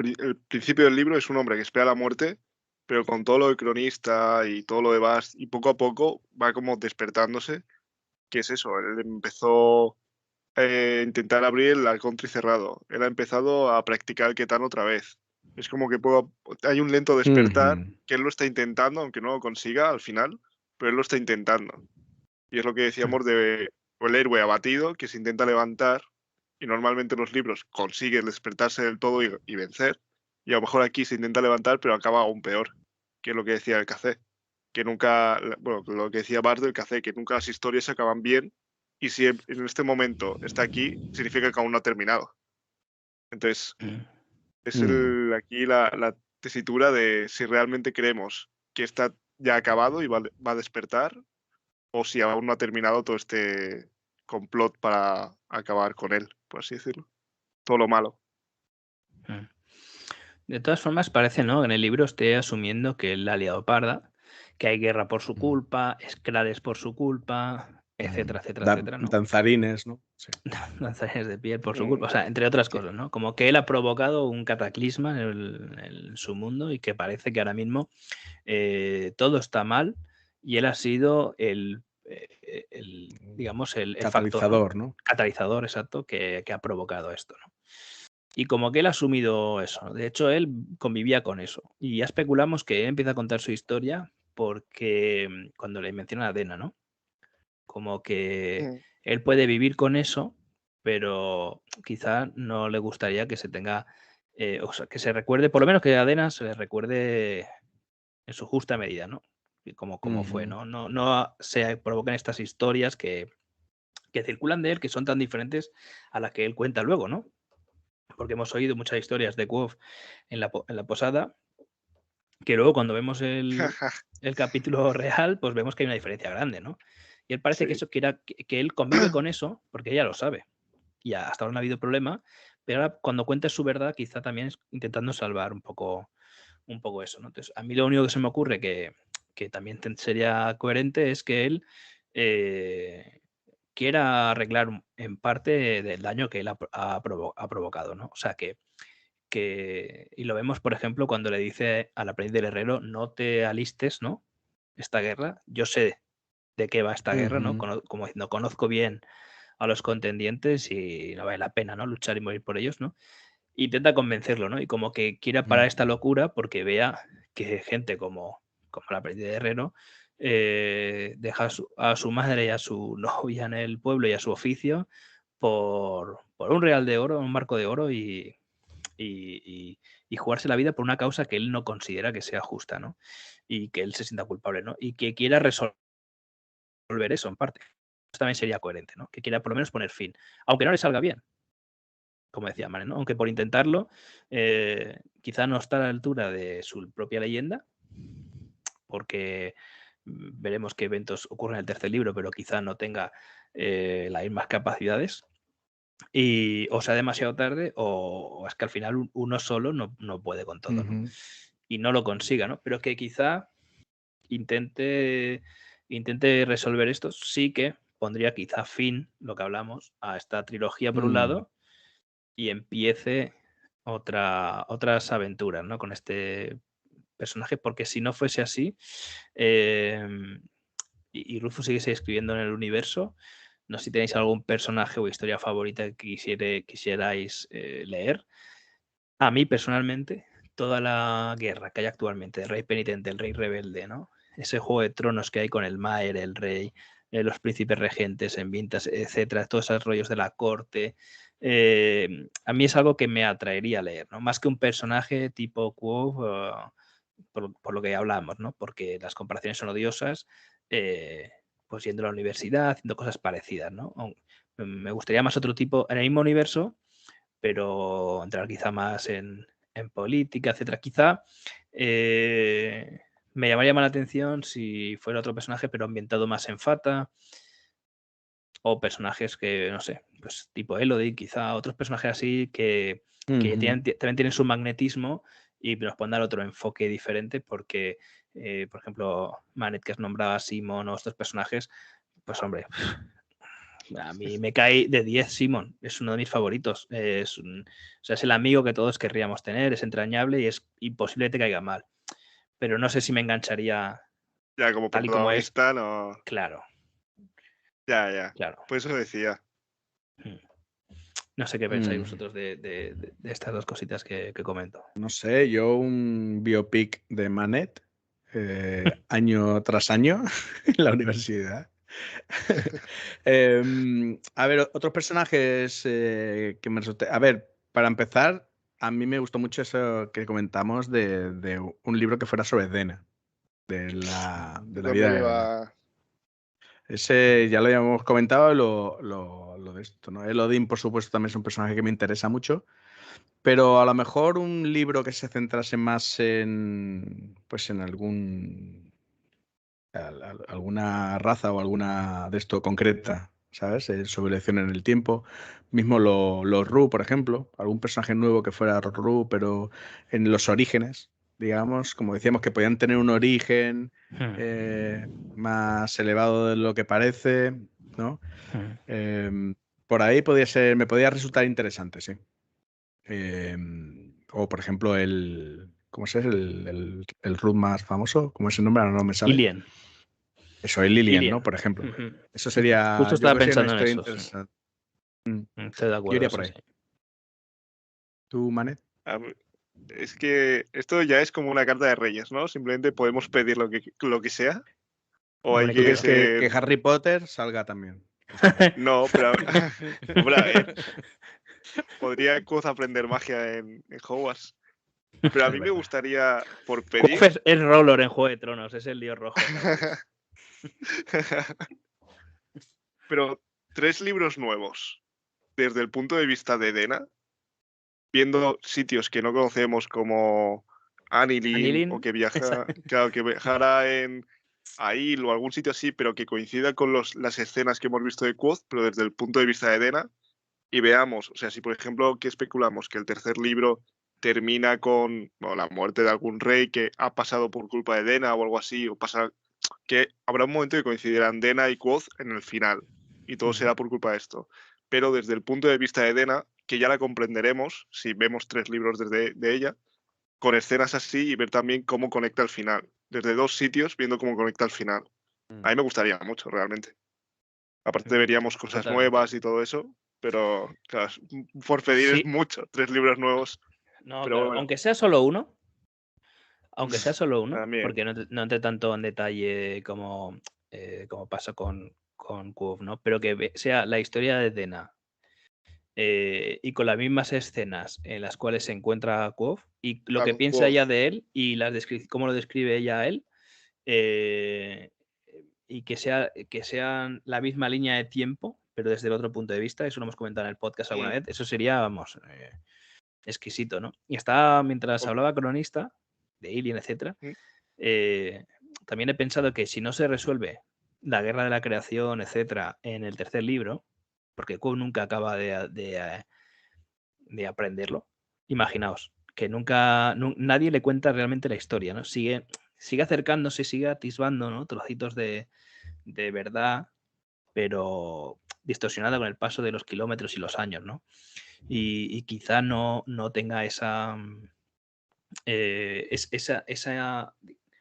principio del libro es un hombre que espera la muerte, pero con todo lo de cronista y todo lo demás, y poco a poco va como despertándose, que es eso, él empezó a intentar abrir el halcón tricerrado, él ha empezado a practicar el ketano otra vez. Es como que hay un lento despertar, Ujú. que él lo está intentando, aunque no lo consiga al final, pero él lo está intentando. Y es lo que decíamos de el héroe abatido que se intenta levantar y normalmente en los libros consigue despertarse del todo y vencer. Y a lo mejor aquí se intenta levantar pero acaba aún peor, que es lo que decía el Café. Que nunca, bueno, lo que decía Bart del Café, que nunca las historias acaban bien y si en este momento está aquí, significa que aún no ha terminado. Entonces, es Mm. aquí la tesitura de si realmente creemos que está ya acabado y va a despertar o si aún no ha terminado todo este complot para acabar con él, por así decirlo. Todo lo malo. De todas formas, parece, ¿no? En el libro esté asumiendo que él la ha liado parda, que hay guerra por su culpa, esclares por su culpa, etcétera, etcétera, etcétera, ¿no? Danzarines, ¿no? Sí. Danzarines de piel por su culpa, Mm, o sea, entre otras Sí. cosas, ¿no? Como que él ha provocado un cataclisma en su mundo y que parece que ahora mismo todo está mal y él ha sido digamos, el factor, ¿no? Catalizador, ¿no? Catalizador, exacto, que ha provocado esto, ¿no? Y como que él ha asumido eso, ¿no? De hecho, él convivía con eso. Y ya especulamos que él empieza a contar su historia porque cuando le menciona a Dena, ¿no? Como que mm, él puede vivir con eso pero quizá no le gustaría que se tenga, o sea, que se recuerde, por lo menos que a Dena se le recuerde en su justa medida, ¿no? Y como fue, ¿no? No se provoquen estas historias que circulan de él, que son tan diferentes a las que él cuenta luego, ¿no? Porque hemos oído muchas historias de Quoth en la posada, que luego cuando vemos el capítulo real, pues vemos que hay una diferencia grande, ¿no? Y él parece que Sí. eso que él convive con eso, porque ella lo sabe. Y hasta ahora no ha habido problema, pero ahora cuando cuenta su verdad, quizá también es intentando salvar un poco eso, ¿no? Entonces, a mí lo único que se me ocurre que también sería coherente es que él quiera arreglar en parte del daño que él ha provocado, ¿no? O sea, y lo vemos, por ejemplo, cuando le dice al aprendiz del herrero, no te alistes, ¿no? Esta guerra, yo sé de qué va esta guerra, ¿no? Como diciendo, conozco bien a los contendientes y no vale la pena, ¿no? Luchar y morir por ellos, ¿no? Intenta convencerlo, ¿no? Y como que quiera parar esta locura porque vea que gente como el aprendiz de herrero deja a su madre y a su novia en el pueblo y a su oficio por un real de oro, un marco de oro y jugarse la vida por una causa que él no considera que sea justa, ¿no? Y que él se sienta culpable, ¿no? Y que quiera resolver eso en parte. Eso también sería coherente, ¿no? Que quiera por lo menos poner fin, aunque no le salga bien, como decía Mane, ¿no? Aunque por intentarlo, quizá no está a la altura de su propia leyenda, porque veremos qué eventos ocurren en el tercer libro, pero quizá no tenga las mismas capacidades. O sea demasiado tarde, o es que al final uno solo no puede con todo, ¿no? Y no lo consiga, ¿no? Pero que quizá intente resolver esto, sí que pondría quizá fin, lo que hablamos, a esta trilogía por un lado y empiece otras aventuras, ¿no? Con este personaje, porque si no fuese así, y Rufus siguiese escribiendo en el universo, no sé si tenéis algún personaje o historia favorita que quisierais leer. A mí, personalmente, toda la guerra que hay actualmente, el rey penitente, el rey rebelde, ¿no? Ese juego de tronos que hay con el Maer, el rey, los príncipes regentes en Vintas, etcétera, todos esos rollos de la corte. A mí es algo que me atraería a leer, ¿no? Más que un personaje tipo Quoth, por lo que hablamos, ¿no? Porque las comparaciones son odiosas, pues yendo a la universidad, haciendo cosas parecidas, ¿no? Me gustaría más otro tipo, en el mismo universo, pero entrar quizá más en política, etcétera. Quizá me llamaría más la atención si fuera otro personaje, pero ambientado más en Fata, o personajes que, no sé, pues tipo Elodie, quizá otros personajes así que también tienen su magnetismo y nos pueden dar otro enfoque diferente porque, por ejemplo, Manet, que has nombrado a Simon o estos personajes, pues hombre, a mí me cae de 10 Simon, es uno de mis favoritos. O sea, es el amigo que todos querríamos tener, es entrañable y es imposible que te caiga mal. Pero no sé si me engancharía Ya como tal y como es. protagonista, no. Claro, Ya. claro. Pues eso decía. No sé qué pensáis vosotros de estas dos cositas que comento. No sé, yo un biopic de Manet año tras año en la universidad. A ver, otros personajes que me resulte. A ver, para empezar, a mí me gustó mucho eso que comentamos de un libro que fuera sobre Dena, de la vida También de Dena. iba. Ese ya lo habíamos comentado, lo de esto, ¿no? Elodin, por supuesto, también es un personaje que me interesa mucho. Pero a lo mejor un libro que se centrase más en, pues en alguna raza o alguna de esto concreta, ¿sabes? Sobre elección en el tiempo. Mismo los Ru, por ejemplo. Algún personaje nuevo que fuera Ru, pero en los orígenes, digamos, como decíamos, que podían tener un origen más elevado de lo que parece, ¿no? Por ahí me podría resultar interesante, sí. O por ejemplo ¿cómo es el Ruth más famoso? ¿Cómo es el nombre? Ahora no me sale. Lillian. Eso, el Lillian, ¿no? Lillian. Por ejemplo. Eso sería, Justo yo estaba creo que sería una pensando en historia eso. Sí. interesante. Estoy de Yo acuerdo, iría por sí, ahí. sí. ¿Tú, Manet? Es que esto ya es como una carta de reyes, ¿no? Simplemente podemos pedir lo que sea. O hay Hombre, ¿tú que quieres que ser. Harry Potter salga también? No, pero hombre, a ver, podría Quoth aprender magia en Hogwarts. Pero a mí me gustaría, por pedir... Quoth es Rowler en Juego de Tronos, es el lío rojo. Pero 3 libros nuevos, desde el punto de vista de Dena, viendo sitios que no conocemos como Anilin, o que viajara en Aiel o algún sitio así, pero que coincida con las escenas que hemos visto de Quoth, pero desde el punto de vista de Dena, y veamos, o sea, si por ejemplo, que especulamos que el tercer libro termina con la muerte de algún rey que ha pasado por culpa de Dena o algo así, o pasa que habrá un momento que coincidirán Dena y Quoth en el final, y todo será por culpa de esto. Pero desde el punto de vista de Dena, que ya la comprenderemos si vemos 3 libros de ella, con escenas así y ver también cómo conecta al final. Desde 2 sitios, viendo cómo conecta al final. A mí me gustaría mucho, realmente. Aparte veríamos cosas nuevas y todo eso, pero claro, por pedir es mucho, 3 libros nuevos. No, pero claro, bueno. aunque sea solo uno, También. porque no entre tanto en detalle como pasa con Quoth, ¿no? Pero que sea la historia de Dena y con las mismas escenas en las cuales se encuentra Quoth y lo que piensa ella de él y cómo lo describe ella a él y que sean la misma línea de tiempo, pero desde el otro punto de vista, eso lo hemos comentado en el podcast alguna vez, eso sería, vamos, exquisito, ¿no? Y mientras hablaba Cronista, de Alien, etcétera, también he pensado que si no se resuelve la guerra de la creación, etcétera, en el tercer libro, porque Quoth nunca acaba de aprenderlo, imaginaos, que nadie le cuenta realmente la historia, ¿no? Sigue acercándose, sigue atisbando, ¿no? Trocitos de verdad, pero distorsionada con el paso de los kilómetros y los años, ¿no? Y quizá no tenga esa,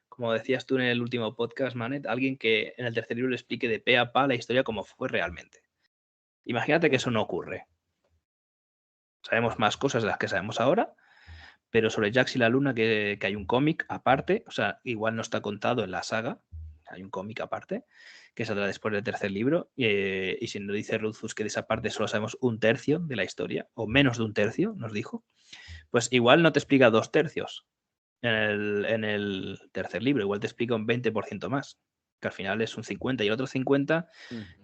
como decías tú en el último podcast, Manet, alguien que en el tercer libro le explique de pe a pa la historia como fue realmente. Imagínate que eso no ocurre. Sabemos más cosas de las que sabemos ahora, pero sobre Jax y la Luna que hay un cómic aparte, o sea, igual no está contado en la saga, hay un cómic aparte, que saldrá después del tercer libro, y si nos dice Rufus que de esa parte solo sabemos 1/3 de la historia, o menos de 1/3, nos dijo, pues igual no te explica 2/3 en el tercer libro, igual te explica un 20% más, que al final es un 50 y el otro 50,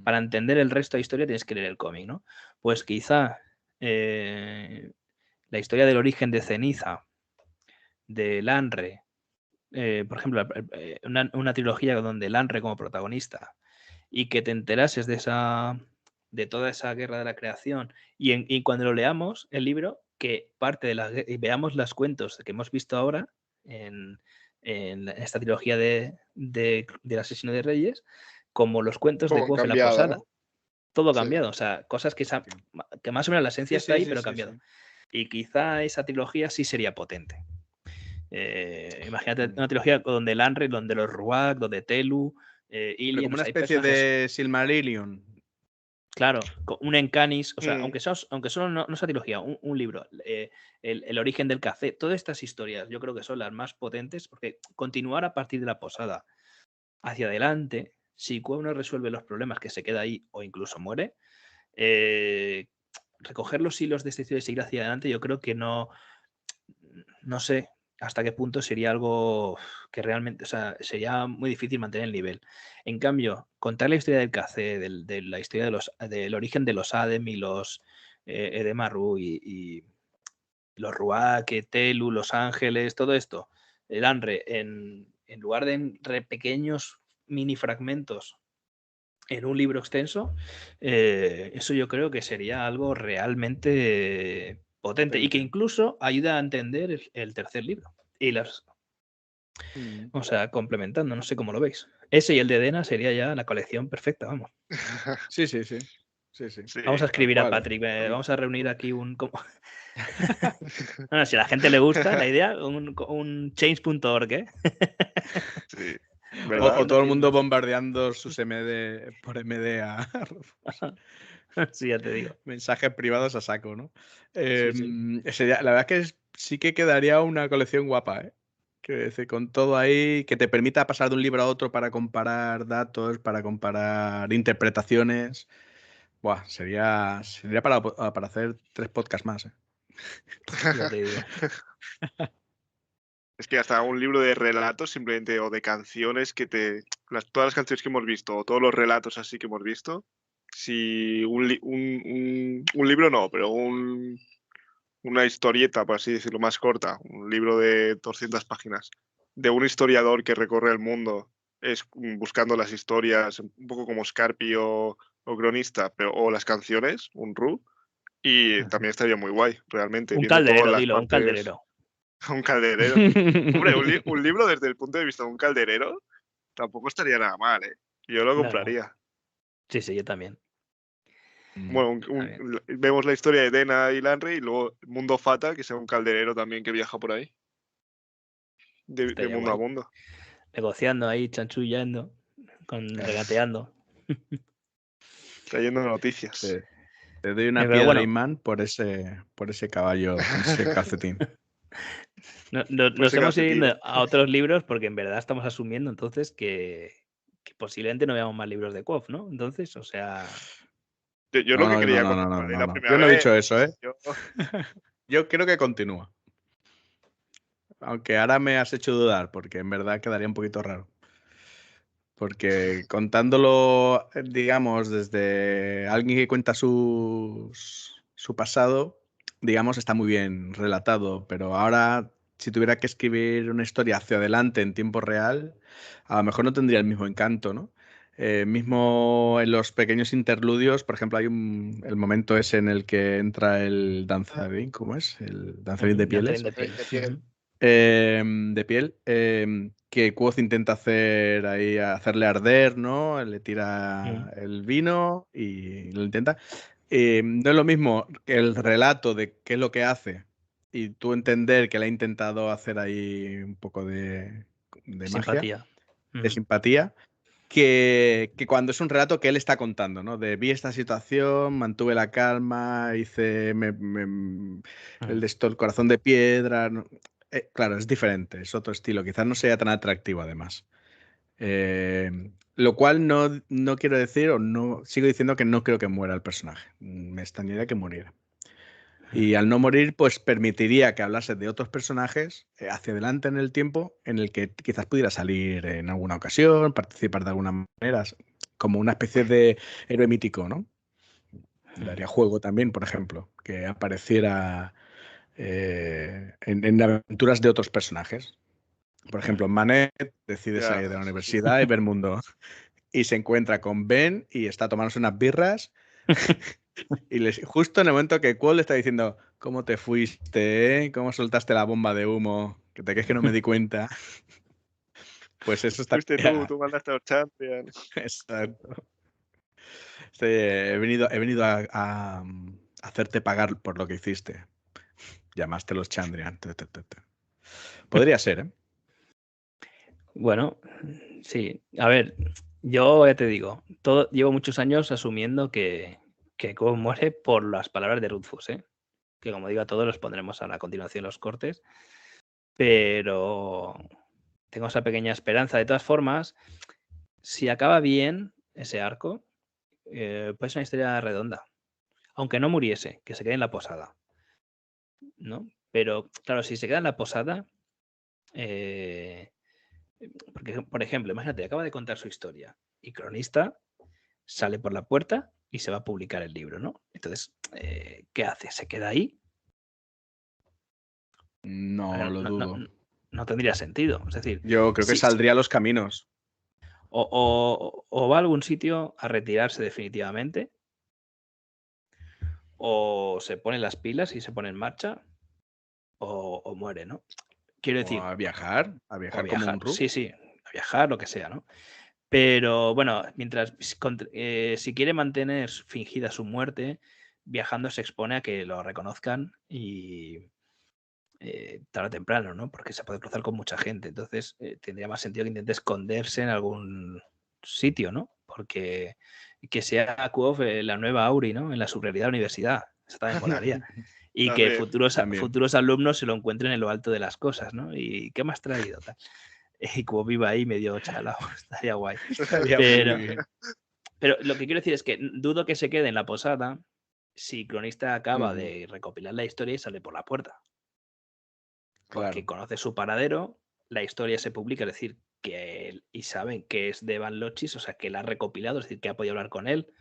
para entender el resto de la historia tienes que leer el cómic, ¿no? Pues quizá la historia del origen de Ceniza, de Lanre, por ejemplo, una trilogía donde Lanre como protagonista y que te enterases de toda esa guerra de la creación y cuando lo leamos el libro, que parte de y veamos los cuentos que hemos visto ahora en esta trilogía del asesino de reyes, como los cuentos de Quoth en la posada. ¿no? Todo cambiado, o sea, cosas que más o menos la esencia está ahí, pero cambiado. Y quizá esa trilogía sí sería potente. Imagínate una trilogía donde Lanre, donde los Ruak, donde Telu, Ilien, como una especie de Silmarillion. Claro, un Encanis, o sea, aunque solo no esa trilogía, un libro, el origen del café, todas estas historias yo creo que son las más potentes porque continuar a partir de la posada hacia adelante, si Quoth no resuelve los problemas que se queda ahí o incluso muere, recoger los hilos de esta historia y seguir hacia adelante, yo creo que no sé hasta qué punto sería algo que realmente, o sea, sería muy difícil mantener el nivel. En cambio, contar la historia del café, de la historia del origen de los Adem y los Edemaru y los Ruak, Telu, Los Ángeles, todo esto, el Anre, en lugar de en pequeños mini fragmentos en un libro extenso, eso yo creo que sería algo realmente potente y que incluso ayuda a entender el tercer libro. Y o sea, complementando, no sé cómo lo veis. Ese y el de Dena sería ya la colección perfecta, vamos. Sí. Vamos a escribir a Patrick, vamos a reunir aquí bueno, si a la gente le gusta la idea, un change.org, ¿eh? Sí. O todo el mundo bombardeando sus MD por MD a Sí, ya te digo. Mensajes privados a saco, ¿no? Sí. La verdad es que sí que quedaría una colección guapa, ¿eh? Quiero decir, con todo ahí, que te permita pasar de un libro a otro para comparar datos, para comparar interpretaciones. Buah, sería para hacer 3 podcasts más, ¿eh? Ya te digo. Es que hasta un libro de relatos simplemente o de canciones todas las canciones que hemos visto o todos los relatos así que hemos visto, si un libro no, pero una historieta, por así decirlo, más corta, un libro de 200 páginas, de un historiador que recorre el mundo buscando las historias, un poco como Scarpi o cronista, o las canciones, un RU, y también estaría muy guay, realmente, Un viendo todas calderero, las dilo, un partes. calderero. Un calderero. Hombre, un libro desde el punto de vista de un calderero tampoco estaría nada mal, ¿eh? Yo lo No. compraría. Sí, yo también. Bueno, vemos la historia de Dena y Lanry y luego Mundo Fata, que sea un calderero también que viaja por ahí. De Estaría mundo a guay. mundo. Negociando ahí, chanchullando, regateando. Trayendo noticias. Te doy una Pero piedra bueno. imán por ese caballo, ese calcetín. Nos hemos ido yendo a otros libros porque en verdad estamos asumiendo entonces que posiblemente no veamos más libros de KOF, ¿no? Entonces, o sea... Yo lo que quería cuando no, leí la no. primera Yo no he vez, dicho eso, ¿eh? Yo creo que continúa. Aunque ahora me has hecho dudar, porque en verdad quedaría un poquito raro. Porque contándolo, digamos, desde alguien que cuenta su pasado, digamos, está muy bien relatado. Pero ahora, si tuviera que escribir una historia hacia adelante en tiempo real, a lo mejor no tendría el mismo encanto, ¿no? Mismo en los pequeños interludios, por ejemplo, hay el momento ese en el que entra el danzarín, ¿cómo es? El danzarín de pieles. De piel, que Quoth intenta hacerle arder, ¿no? Le tira el vino y lo intenta. No es lo mismo que el relato de qué es lo que hace y tú entender que le ha intentado hacer ahí un poco de simpatía. Magia, de simpatía, que cuando es un relato que él está contando, ¿no? De vi esta situación, mantuve la calma, hice el corazón de piedra. ¿No? Claro, es diferente, es otro estilo. Quizás no sea tan atractivo, además. Lo cual no quiero decir, o no sigo diciendo que no creo que muera el personaje. Me extrañaría que muriera. Y al no morir, pues permitiría que hablase de otros personajes hacia adelante en el tiempo, en el que quizás pudiera salir en alguna ocasión, participar de alguna manera, como una especie de héroe mítico, ¿no? Daría juego también, por ejemplo, que apareciera en aventuras de otros personajes. Por ejemplo, Manet decide salir de la universidad y ver mundo. Y se encuentra con Ben y está tomándose unas birras. Y justo en el momento que Quoth le está diciendo, ¿cómo te fuiste? ¿Cómo soltaste la bomba de humo? ¿Que te crees que no me di cuenta? Pues eso está... Fuiste tú mandaste a los Champions. Exacto. He venido a hacerte pagar por lo que hiciste. Llamaste los Chandrian. Podría ser, ¿eh? Bueno, sí. A ver, yo ya te digo, llevo muchos años asumiendo que Quoth muere por las palabras de Rufus, ¿eh? Que como digo a todos los pondremos a continuación los cortes. Pero tengo esa pequeña esperanza. De todas formas, si acaba bien ese arco, pues es una historia redonda. Aunque no muriese, que se quede en la posada, ¿no? Pero claro, si se queda en la posada, porque, por ejemplo, imagínate, acaba de contar su historia y Cronista sale por la puerta y se va a publicar el libro, ¿no? Entonces, ¿qué hace? ¿Se queda ahí? No lo dudo. No tendría sentido. Es decir, yo creo que saldría a los caminos. O va a algún sitio a retirarse definitivamente, o se pone las pilas y se pone en marcha, o muere, ¿no? Quiero decir... O a viajar como un Ru. Sí, a viajar, lo que sea, ¿no? Pero bueno, mientras si quiere mantener fingida su muerte, viajando se expone a que lo reconozcan y tarde o temprano, ¿no? Porque se puede cruzar con mucha gente. Entonces tendría más sentido que intente esconderse en algún sitio, ¿no? Porque que sea Quoth la nueva Auri, ¿no? En la subrealidad de la universidad. Eso también molaría. Y que futuros alumnos se lo encuentren en lo alto de las cosas, ¿no? ¿Y qué me has traído? Tal. Y Quoth viva ahí medio chalao. Estaría guay. Estaría muy bien. Pero lo que quiero decir es que dudo que se quede en la posada si Cronista acaba de recopilar la historia y sale por la puerta. Porque conoce su paradero, la historia se publica, es decir, y saben que es de Van Lochis, o sea, que la ha recopilado, es decir, que ha podido hablar con él,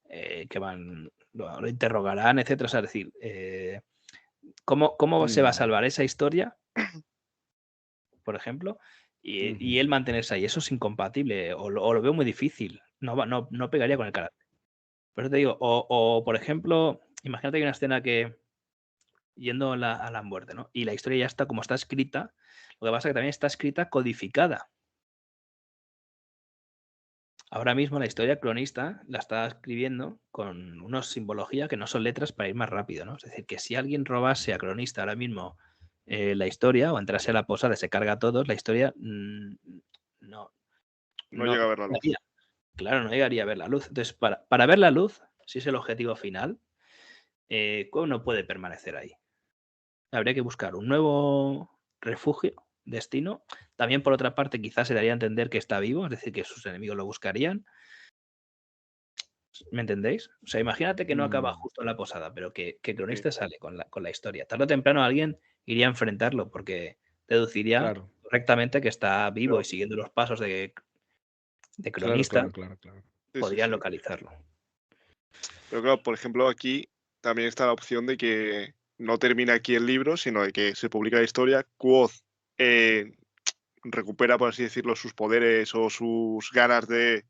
que lo interrogarán, etcétera. O sea, es decir, ¿cómo se va a salvar esa historia, por ejemplo? Y él mantenerse ahí. Eso es incompatible, o lo veo muy difícil. No pegaría con el carácter. Por eso te digo, por ejemplo, imagínate que hay una escena que yendo a la muerte, ¿no? Y la historia ya está como está escrita. Lo que pasa es que también está escrita codificada. Ahora mismo la historia cronista la está escribiendo con una simbología que no son letras para ir más rápido, ¿no? Es decir, que si alguien robase a cronista ahora mismo la historia o entrase a la posada y se carga a todos, la historia no llega a ver la luz. Claro, no llegaría a ver la luz. Entonces, para ver la luz, si es el objetivo final, Quo no puede permanecer ahí. Habría que buscar un nuevo refugio, destino. También, por otra parte, quizás se daría a entender que está vivo, es decir, que sus enemigos lo buscarían. ¿Me entendéis? O sea, imagínate que no acaba justo en la posada, pero que Cronista sale con la historia. Tarde o temprano alguien iría a enfrentarlo porque deduciría correctamente que está vivo y siguiendo los pasos de Cronista, claro. podrían localizarlo. Pero claro, por ejemplo, aquí también está la opción de que no termine aquí el libro, sino de que se publica la historia. Quoth recupera, por así decirlo, sus poderes o sus ganas de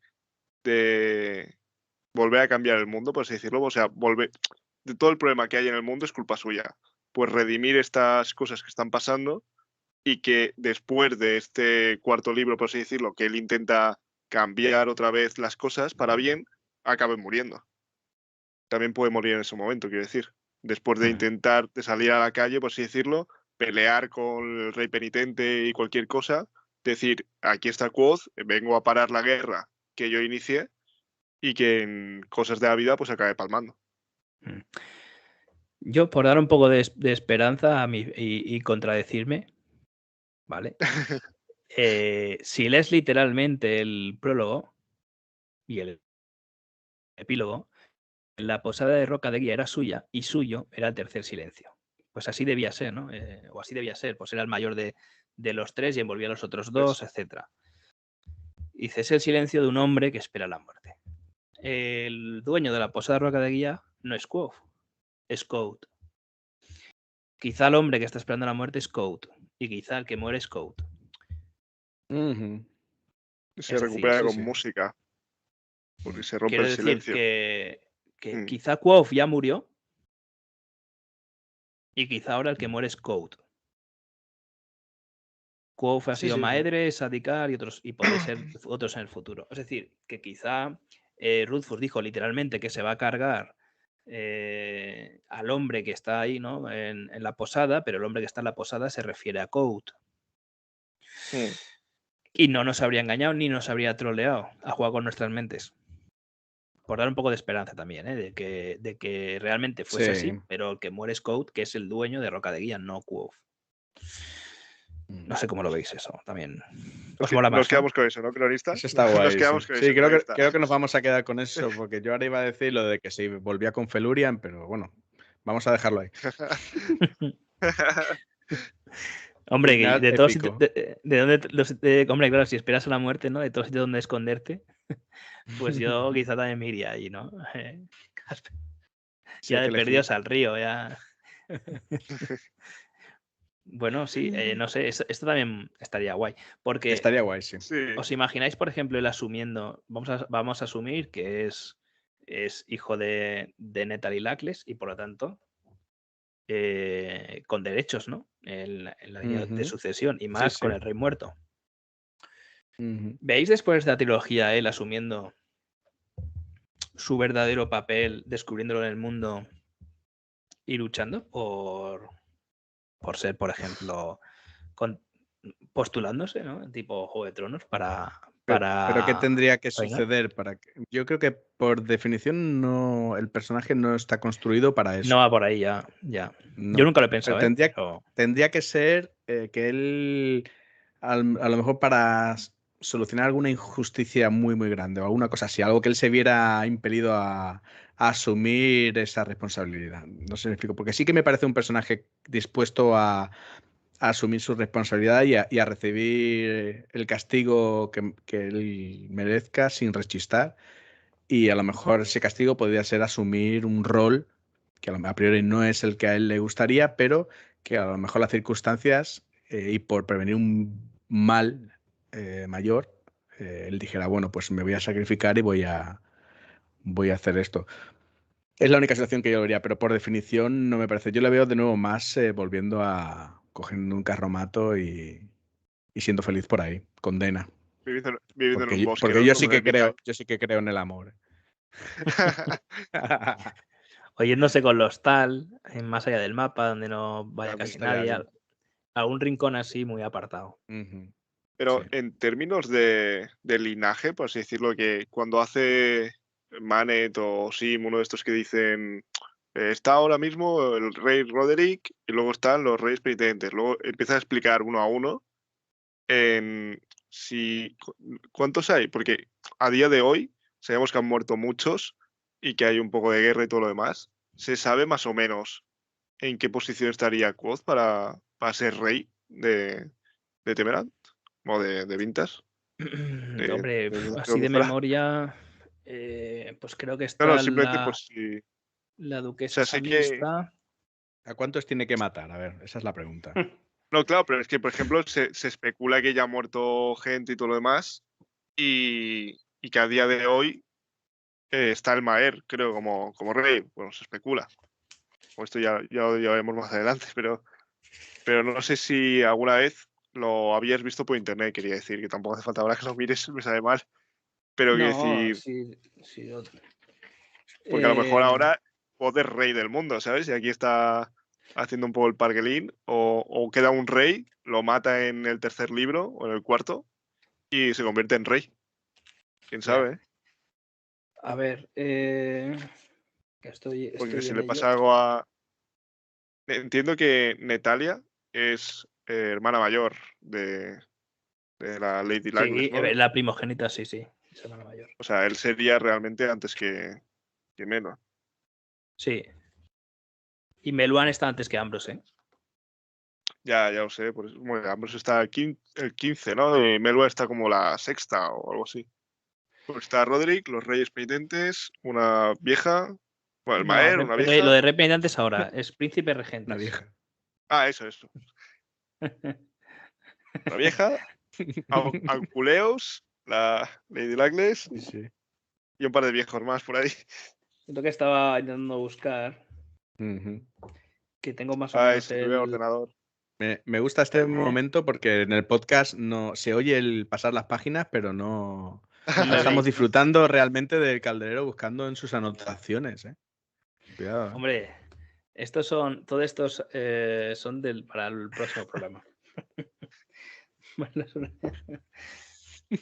volver a cambiar el mundo, por así decirlo. O sea, de todo el problema que hay en el mundo es culpa suya. Pues redimir estas cosas que están pasando y que después de este cuarto libro, por así decirlo, que él intenta cambiar otra vez las cosas para bien, acabe muriendo. También puede morir en ese momento, quiero decir. Después de intentar de salir a la calle, por así decirlo, pelear con el rey penitente y cualquier cosa, decir, aquí está Quoth, vengo a parar la guerra que yo inicié y que en cosas de la vida pues acabe palmando. Yo, por dar un poco de esperanza y contradecirme, ¿vale? Si lees literalmente el prólogo y el epílogo, la posada de Roca de Guía era suya y suyo era el tercer silencio. Pues así debía ser, ¿no? O así debía ser, pues era el mayor de los tres y envolvía a los otros dos, etc. Dice, es el silencio de un hombre que espera la muerte. El dueño de la posada de Roca de Guía no es Quoth, es Quoth. Quizá el hombre que está esperando la muerte es Quoth y quizá el que muere es Quoth. Se recupera con música. Porque se rompe el silencio. Que quizá Quoth ya murió y quizá ahora el que muere es Quoth. Quoth ha sido Maedre, Sadikar y podría ser otros en el futuro. Es decir, que quizá Rutherford dijo literalmente que se va a cargar al hombre que está ahí, ¿no? en la posada, pero el hombre que está en la posada se refiere a Quoth. Y no nos habría engañado ni nos habría troleado, ha jugado con nuestras mentes. Por dar un poco de esperanza también, de que realmente fuese así, pero el que muere es Quoth, que es el dueño de Roca de Guía, no Quoth. No sé cómo lo veis eso también. ¿Os mola más? Nos quedamos con eso, ¿no, cronista? Eso está guay. Nos quedamos con eso, creo que nos vamos a quedar con eso, porque yo ahora iba a decir lo de que se volvía con Felurian, pero bueno, vamos a dejarlo ahí. Hombre, de todos sitios, hombre, claro, si esperas a la muerte, ¿no? De todos sitios donde esconderte, pues yo quizá también me iría allí, ¿no? Ya de perdidos al río, ya. Bueno, sí, no sé, esto también estaría guay. Porque estaría guay, sí. ¿Os imagináis, por ejemplo, él asumiendo, vamos a asumir que es hijo de Netali Lacles y por lo tanto con derechos, ¿no? En la línea de sucesión y más con el rey muerto. ¿Veis después de la trilogía él asumiendo su verdadero papel, descubriéndolo en el mundo y luchando por ser, por ejemplo, postulándose, ¿no? Tipo Juego de Tronos pero ¿qué tendría que suceder? Yo creo que por definición el personaje no está construido para eso. No va por ahí ya. No. Yo nunca lo he pensado. Tendría que ser que él, a lo mejor para solucionar alguna injusticia muy, muy grande o alguna cosa así, algo que él se viera impelido a asumir esa responsabilidad. No sé si me explico, porque sí que me parece un personaje dispuesto a asumir su responsabilidad y a recibir el castigo que él merezca sin rechistar. Y a lo mejor ese castigo podría ser asumir un rol que a priori no es el que a él le gustaría, pero que a lo mejor las circunstancias y por prevenir un mal mayor, él dijera, bueno, pues me voy a sacrificar y voy a hacer esto. Es la única situación que yo vería, pero por definición no me parece. Yo le veo de nuevo más volviendo a cogiendo un carromato y siendo feliz por ahí, condena. Viviendo en un bosque, Porque ¿no? yo Como sí en el Minecraft. que creo en el amor. Oyéndose con los tal, más allá del mapa, donde no vaya También casi estaría nadie. bien. Algún rincón así muy apartado. Ujú. Pero Sí. en términos de linaje, por así decirlo, que cuando hace Manet o Sim, uno de estos que dicen, está ahora mismo el rey Roderick y luego están los reyes penitentes. Luego empieza a explicar uno a uno en cuántos hay, porque a día de hoy sabemos que han muerto muchos y que hay un poco de guerra y todo lo demás. ¿Se sabe más o menos en qué posición estaría Quoth para ser rey de Temerant? O de Vintas. Hombre, De así donde de fuera. memoria, pues creo que No, no, está simplemente por si. O la duquesa sea, sé que. Samista. ¿A cuántos tiene que matar? A ver, esa es la pregunta. No, claro, pero es que, por ejemplo, se especula que ya ha muerto gente y todo lo demás. Y que a día de hoy está el Maer, creo, como rey. Bueno, se especula. O esto ya lo veremos más adelante, pero no sé si alguna vez lo habías visto por internet, quería decir, que tampoco hace falta ahora que lo mires, me sabe mal. Pero quiero No, decir, sí. porque a lo mejor Eh, ahora Pod es rey del mundo, ¿sabes? Y aquí está haciendo un poco el parguelín, o queda un rey, lo mata en el tercer libro o en el cuarto y se convierte en rey. ¿Quién sabe? a ver, que estoy Porque si en le ello. pasa algo a. Entiendo que Natalia es hermana mayor de la Lady Sí, Lagles, ¿no? la primogénita, sí, es hermana mayor. O sea, él sería realmente antes que Menos. Sí. Y Meluan está antes que Ambrose, ¿eh? Ya lo sé, por eso, bueno, Ambrose está el 15, ¿no? Y Melba está como la sexta o algo así. Pues está Roderick, los Reyes Penitentes, una vieja, bueno, el No, Maer, una lo vieja. de rey penitente es ahora, es príncipe Una regentes. vieja. Ah, eso. Una vieja, Auculeos, la Lady Lagles Sí, sí. y un par de viejos más por ahí. Siento que estaba intentando buscar, Ujú. que tengo más o Ay, menos se te ve el el... ordenador. Me gusta este momento porque en el podcast no se oye el pasar las páginas, pero no No me estamos veis, ¿no? disfrutando realmente del Calderero buscando en sus anotaciones, ¿eh? Cuidado, ¿eh? Hombre, todos estos son para el próximo programa.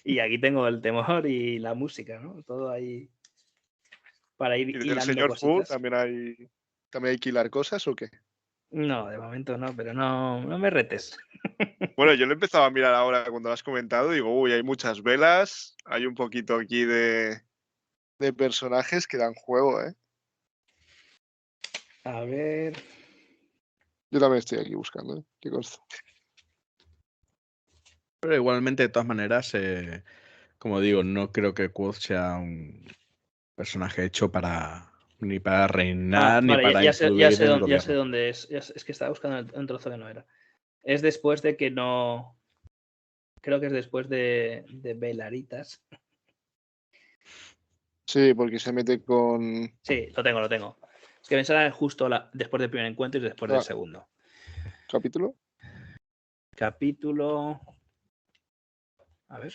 Y aquí tengo el temor y la música, ¿no? Todo ahí para ir ¿Y del hilando señor Fu cositas. también hay que hilar cosas o qué? No, de momento no, pero no me retes. Bueno, yo lo he empezado a mirar ahora cuando lo has comentado. Digo, uy, hay muchas velas, hay un poquito aquí de personajes que dan juego, ¿eh? A ver. Yo también estoy aquí buscando, ¿eh? Qué consta. Pero igualmente, de todas maneras, como digo, no creo que Quoth sea un personaje hecho ni para reinar ni Vale, para influir en el ya sé gobierno. dónde es. Es que estaba buscando un trozo que no era. Es después de que no. Creo que es después de Velaritas. Sí, porque se mete con. Sí, lo tengo. Es que pensaba justo después del primer encuentro y después del Ah, segundo. capítulo. Capítulo. A ver.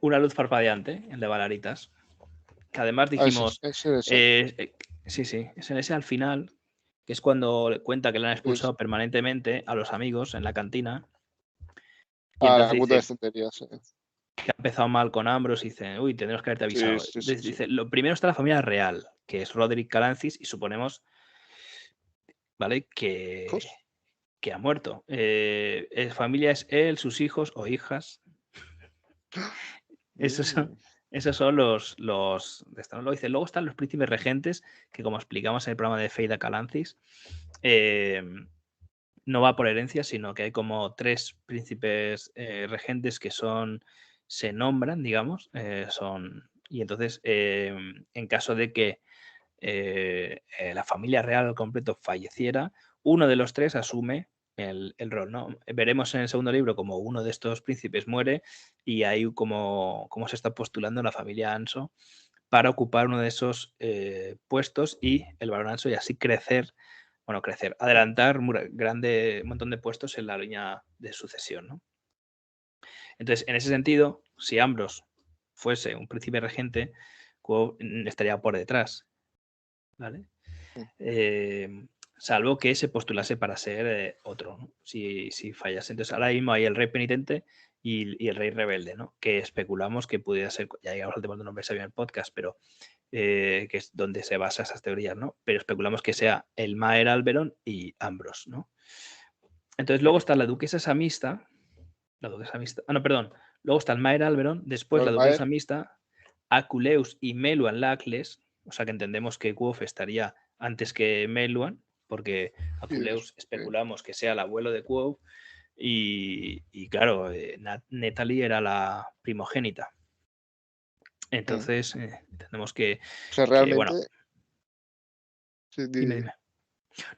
Una luz parpadeante, el de Valaritas. Que además dijimos. Ese. Sí, es en ese al final, que es cuando le cuenta que le han expulsado Sí. permanentemente a los amigos en la cantina. Y Ah, la entonces puta de dice estantería, sí. que ha empezado mal con Ambrose y dice, uy, tendremos que haberte avisado. Sí. Dice, lo primero está la familia real, que es Roderick Calancis, y suponemos, ¿vale? Que ¿Hijos? que ha muerto. Familia es él, sus hijos o hijas. Esos son los esto no lo dice. Luego están los príncipes regentes, que como explicamos en el programa de Feida Calancis, no va por herencia, sino que hay como 3 príncipes regentes que se nombran, digamos, y entonces en caso de que la familia real al completo falleciera, uno de los 3 asume el rol, ¿no? Veremos en el segundo libro como uno de estos príncipes muere y ahí como se está postulando la familia Anso para ocupar uno de esos puestos y el barón Anso y así adelantar un montón de puestos en la línea de sucesión, ¿no? Entonces, en ese sentido, si Ambros fuese un príncipe regente, Quo estaría por detrás, ¿vale? Salvo que se postulase para ser otro, ¿no? Si fallase. Entonces, ahora mismo hay el rey penitente y el rey rebelde, ¿no? Que especulamos que pudiera ser, ya llegamos al tema de nombre sabía en el podcast, pero que es donde se basa esas teorías, ¿no? Pero especulamos que sea el Maer Alberon y Ambros, ¿no? Entonces, luego está la duquesa Samista. Luego está el Maer Alberon, después la duquesa Samista, Aculeus y Meluan Lacles, o sea que entendemos que Quoth estaría antes que Meluan, porque Aculeus especulamos que sea el abuelo de Quoth y claro, Netalie era la primogénita. Entonces, entendemos que... O sea, realmente... bueno, dime.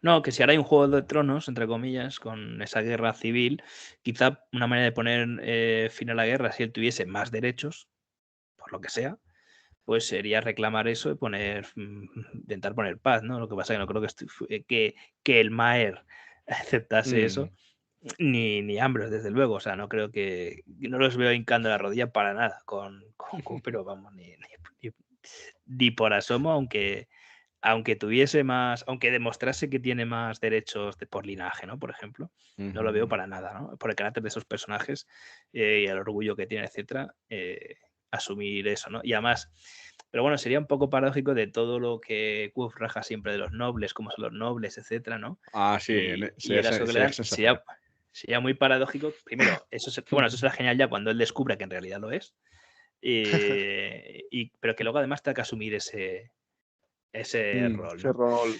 No, que si ahora hay un Juego de Tronos, entre comillas, con esa guerra civil, quizá una manera de poner fin a la guerra, si él tuviese más derechos, por lo que sea, pues sería reclamar eso y intentar poner paz, ¿no? Lo que pasa es que no creo que el Maer aceptase eso, ni Ambros, desde luego. O sea, no creo no los veo hincando la rodilla para nada con pero vamos, ni por asomo, aunque tuviese más, aunque demostrase que tiene más derechos por linaje, ¿no? Por ejemplo, no lo veo para nada, ¿no? Por el carácter de esos personajes y el orgullo que tiene, etcétera, asumir eso, ¿no? Y además, pero bueno, sería un poco paradójico de todo lo que Quoth raja siempre de los nobles, cómo son los nobles, etcétera, ¿no? Ah, sí, y el aso que le dan sería muy paradójico. Primero, eso será genial ya cuando él descubra que en realidad lo es, pero que luego además tenga que asumir ese rol, ¿no? Ese rol.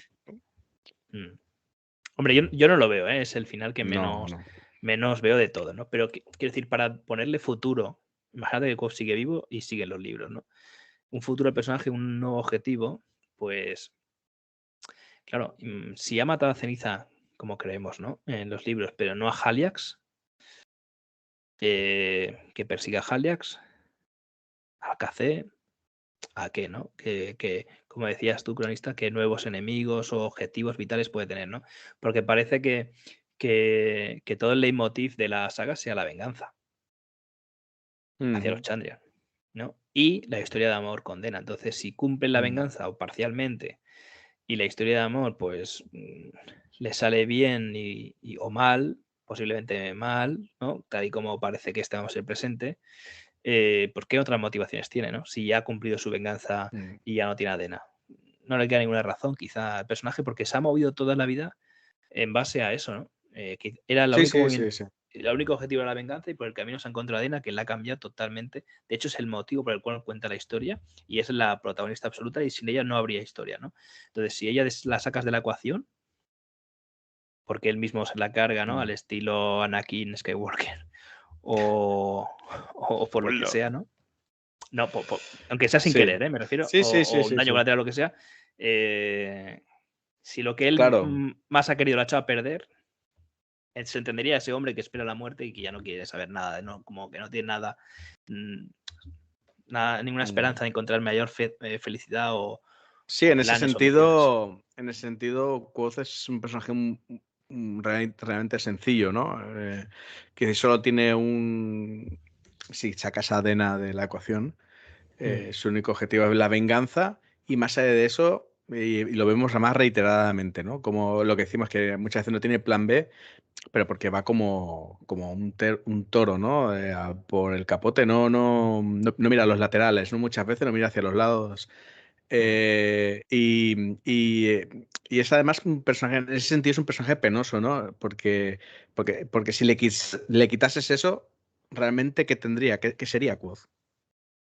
Hombre, yo no lo veo, ¿eh? Es el final que menos veo de todo, ¿no? Pero quiero decir, para ponerle futuro, imagínate que Quoth sigue vivo y siguen los libros, ¿no? Un futuro personaje, un nuevo objetivo, pues claro, si ha matado a Ceniza, como creemos, ¿no? En los libros, pero no a Haliax, que persiga a Haliax, a KC, ¿a qué, no? Que, como decías tú, cronista, que nuevos enemigos o objetivos vitales puede tener, ¿no? Porque parece que todo el leitmotiv de la saga sea la venganza hacia los Chandrian, ¿no? Y la historia de amor condena. Entonces, si cumplen la venganza o parcialmente y la historia de amor, pues le sale bien o mal, posiblemente mal, ¿no? Tal y como parece que estamos en el presente, ¿por qué otras motivaciones tiene, ¿no? Si ya ha cumplido su venganza y ya no tiene adena. No le queda ninguna razón, quizá, al personaje, porque se ha movido toda la vida en base a eso, ¿no? Que era el único objetivo de la venganza y por el camino se ha encontrado Adena, que la ha cambiado totalmente. De hecho, es el motivo por el cual cuenta la historia y es la protagonista absoluta y sin ella no habría historia, ¿no? Entonces, si ella la sacas de la ecuación, porque él mismo se la carga, ¿no? Al estilo Anakin Skywalker o por lo que sea, ¿no? No, aunque sea sin querer, ¿eh? Me refiero, o un daño colateral o lo que sea. Si lo que él más ha querido lo ha echado a perder, se entendería ese hombre que espera la muerte y que ya no quiere saber nada, ¿no? Como que no tiene nada, ninguna esperanza de encontrar mayor felicidad o... Sí, en ese sentido, Quoth es un personaje realmente sencillo, ¿no? Que solo tiene si sacas a Adena de la ecuación, su único objetivo es la venganza y más allá de eso, y lo vemos más reiteradamente, ¿no? Como lo que decimos, que muchas veces no tiene plan B, pero porque va como un toro, ¿no? Por el capote, no mira a los laterales, ¿no? Muchas veces no mira hacia los lados. Y es además un personaje, en ese sentido es un personaje penoso, ¿no? Porque si le quitases eso, realmente, ¿qué tendría? ¿Qué sería Quoth?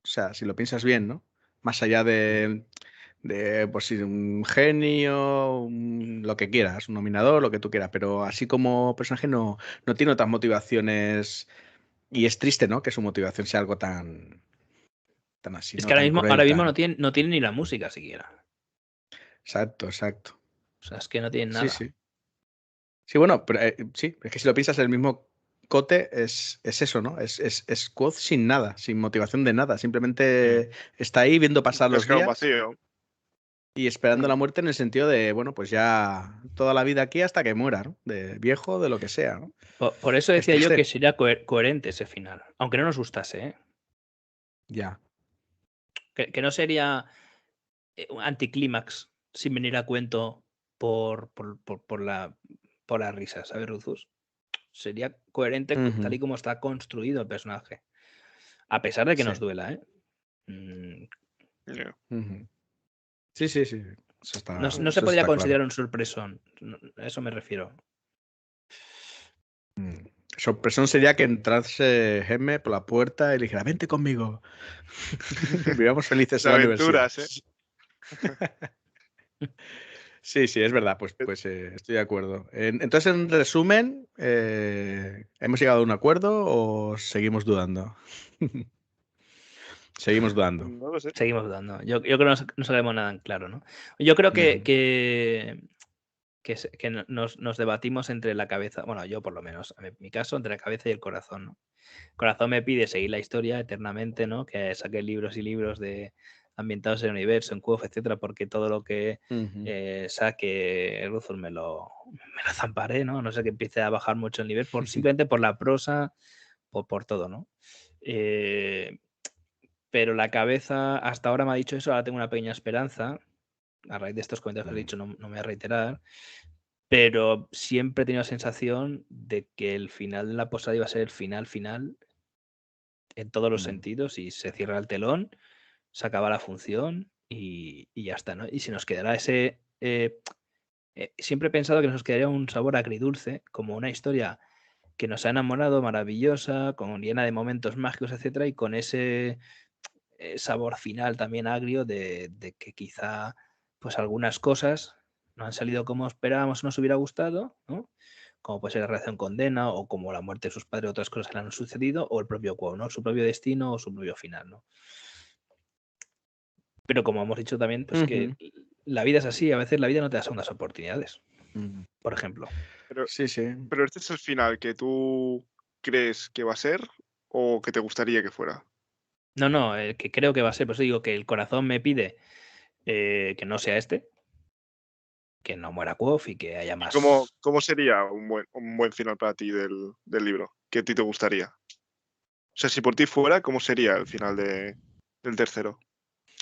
O sea, si lo piensas bien, ¿no? Más allá de pues sí, un genio, lo que quieras, un nominador, lo que tú quieras, pero así como personaje no tiene otras motivaciones y es triste, ¿no? Que su motivación sea algo tan así, Es ¿no? que Tan ahora cruel, mismo tan... no tiene ni la música siquiera. Exacto, exacto. O sea, es que no tienen Sí, nada. sí. Sí, bueno, pero sí, es que si lo piensas, el mismo Cote es eso, ¿no? Es Quoth sin nada, sin motivación de nada. Simplemente está ahí viendo pasar los Pescado días vacío. y esperando la Mm, muerte en el sentido de, bueno, pues ya toda la vida aquí hasta que muera, ¿no? De viejo, de lo que sea, ¿no? Por eso Es decía yo que triste. sería coherente ese final. Aunque no nos gustase, ¿eh? Ya. Que no sería un anticlímax sin venir a cuento por la risa, ¿sabes, Rufus? Sería coherente tal y Ujú, como está construido el personaje. A pesar de que nos sí. duela, ¿eh? Mm, yeah. Ujú. Sí, sí, sí. No se Eso podría está claro. considerar un sorpresón. A eso me refiero. Sorpresón sería que entrase Gemme por la puerta y le dijera, vente conmigo. Vivamos felices De en la universidad. aventuras, ¿eh? Sí, sí, es verdad, pues estoy de acuerdo. Entonces, en resumen, ¿hemos llegado a un acuerdo o seguimos dudando? Seguimos dudando. No lo sé. Seguimos dudando. Yo creo que no sabemos nada en claro, ¿no? Yo creo Ujú. que nos debatimos entre la cabeza, bueno, yo por lo menos, en mi caso, entre la cabeza y el corazón, ¿no? El corazón me pide seguir la historia eternamente, ¿no? Que saque libros y libros de ambientados en el universo, en Quoth, etcétera, porque todo lo que Ujú. saque Ruthul me lo zamparé, ¿no? No sé, que empiece a bajar mucho el nivel simplemente por la prosa, por todo, ¿no? Pero la cabeza hasta ahora me ha dicho eso, ahora tengo una pequeña esperanza. A raíz de estos comentarios que has dicho, no me voy a reiterar, pero siempre he tenido la sensación de que el final de la posada iba a ser el final en todos los sentidos y se cierra el telón, se acaba la función y ya está, ¿no? Y si nos quedará ese... siempre he pensado que nos quedaría un sabor agridulce, como una historia que nos ha enamorado, maravillosa, llena de momentos mágicos, etcétera, y con ese sabor final también agrio de que quizá pues algunas cosas no han salido como esperábamos o nos hubiera gustado, ¿no? Como puede ser la relación con Dena o como la muerte de sus padres, otras cosas que le han sucedido, o el propio Quo, ¿no? Su propio destino o su propio final, ¿no? Pero como hemos dicho también, pues que Ujú. la vida es así, a veces la vida no te da segundas oportunidades, Ujú. por ejemplo. Pero, Sí, sí. pero este es el final que tú crees que va a ser o que te gustaría que fuera. No, que creo que va a ser, pues digo que el corazón me pide que no sea este, que no muera Quoth y que haya ¿Y cómo, más. cómo sería un buen final para ti del libro? ¿Qué a ti te gustaría? O sea, si por ti fuera, ¿cómo sería el final del tercero?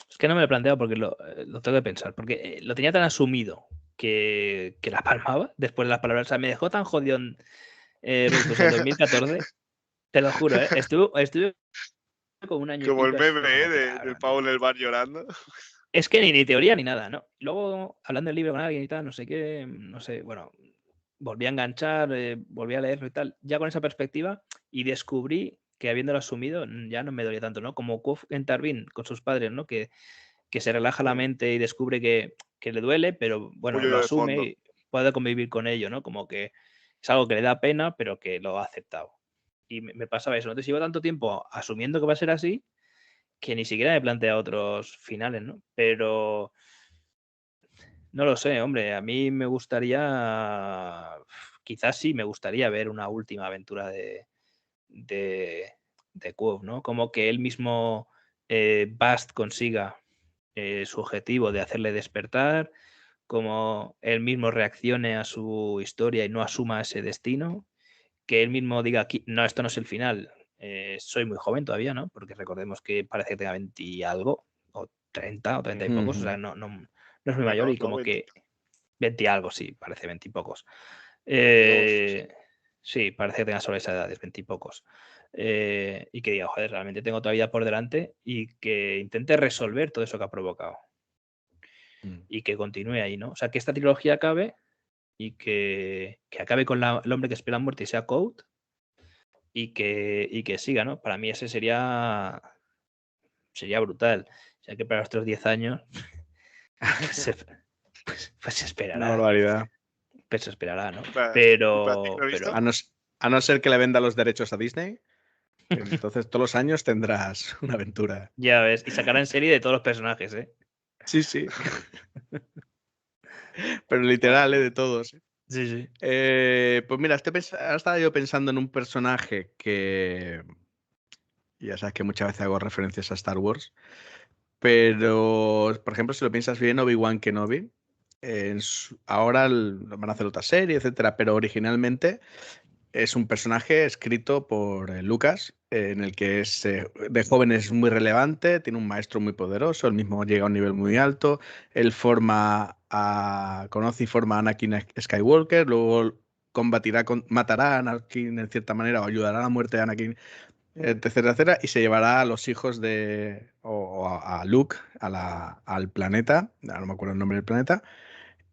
Es que no me lo he planteado porque lo tengo que pensar, porque lo tenía tan asumido que la palmaba después de las palabras. O sea, me dejó tan jodión Rufus en 2014, te lo juro, ¿eh? Estuve como un año y Como el pico así, meme, como que, del pavo en el bar llorando. es que ni teoría ni nada, ¿no? Luego, hablando del libro con alguien y tal, no sé qué, no sé, bueno, volví a enganchar, volví a leerlo y tal, ya con esa perspectiva, y descubrí que habiéndolo asumido ya no me dolía tanto, ¿no? Como Quoth en Tarvin con sus padres, ¿no? Que se relaja la Mm, mente y descubre que le duele, pero un bueno, lo poquito de asume fondo. y puede convivir con ello, ¿no? Como que es algo que le da pena, pero que lo ha aceptado. Y me pasaba eso. Entonces llevo tanto tiempo asumiendo que va a ser así que ni siquiera me plantea otros finales, ¿no? Pero no lo sé, hombre. A mí me gustaría, quizás sí, me gustaría ver una última aventura de, de Quoth, ¿no? Como que él mismo, Bast, consiga su objetivo de hacerle despertar, como él mismo reaccione a su historia y no asuma ese destino, que él mismo diga aquí, no, esto no es el final, soy muy joven todavía, ¿no? Porque recordemos que parece que tenga 20 y algo, o 30 o 30 y pocos, o Ujú. sea, no es muy mayor y Menos, ¿no? como 20, que 20 y algo, sí, parece 20 y pocos. 22. Sí. Sí, parece que tenga sobre esa edad, 20 y pocos. Y que diga, joder, realmente tengo toda vida por delante y que intente resolver todo eso que ha provocado. y que continúe ahí, ¿no? O sea, que esta trilogía acabe y que acabe con el hombre que espera la muerte y sea Code y que siga, ¿no? Para mí ese sería brutal. O sea, que para nuestros 10 años pues se Una esperará. barbaridad. Pues se esperará, ¿no? ¿Para ti Pero lo he visto? A no ser que le venda los derechos a Disney, entonces todos los años tendrás una aventura. ya ves, y sacará en serie de todos los personajes, ¿eh? Sí, sí. Pero literal, de todos. Sí, sí. Pues mira, ahora estaba yo pensando en un personaje que ya sabes que muchas veces hago referencias a Star Wars, pero por ejemplo, si lo piensas bien, Obi-Wan Kenobi, ahora van a hacer otra serie, etcétera, pero originalmente es un personaje escrito por Lucas, en el que de joven es muy relevante, tiene un maestro muy poderoso, él mismo llega a un nivel muy alto, él conoce y forma a Anakin Skywalker, luego matará a Anakin en cierta manera o ayudará a la muerte de Anakin, etcétera, etcétera, y se llevará a los hijos o a Luke al planeta, no me acuerdo el nombre del planeta,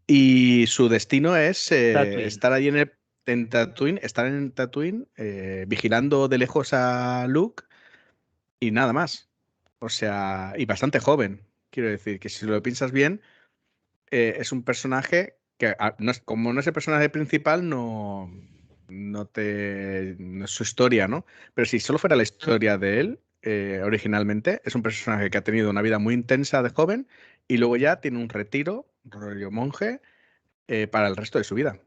y su destino es estar allí estar en Tatooine, vigilando de lejos a Luke y nada más. O sea, y bastante joven. Quiero decir que si lo piensas bien, es un personaje que, como no es el personaje principal, no es su historia, ¿no? Pero si solo fuera la historia de él, originalmente, es un personaje que ha tenido una vida muy intensa de joven y luego ya tiene un retiro, rollo monje, para el resto de su vida.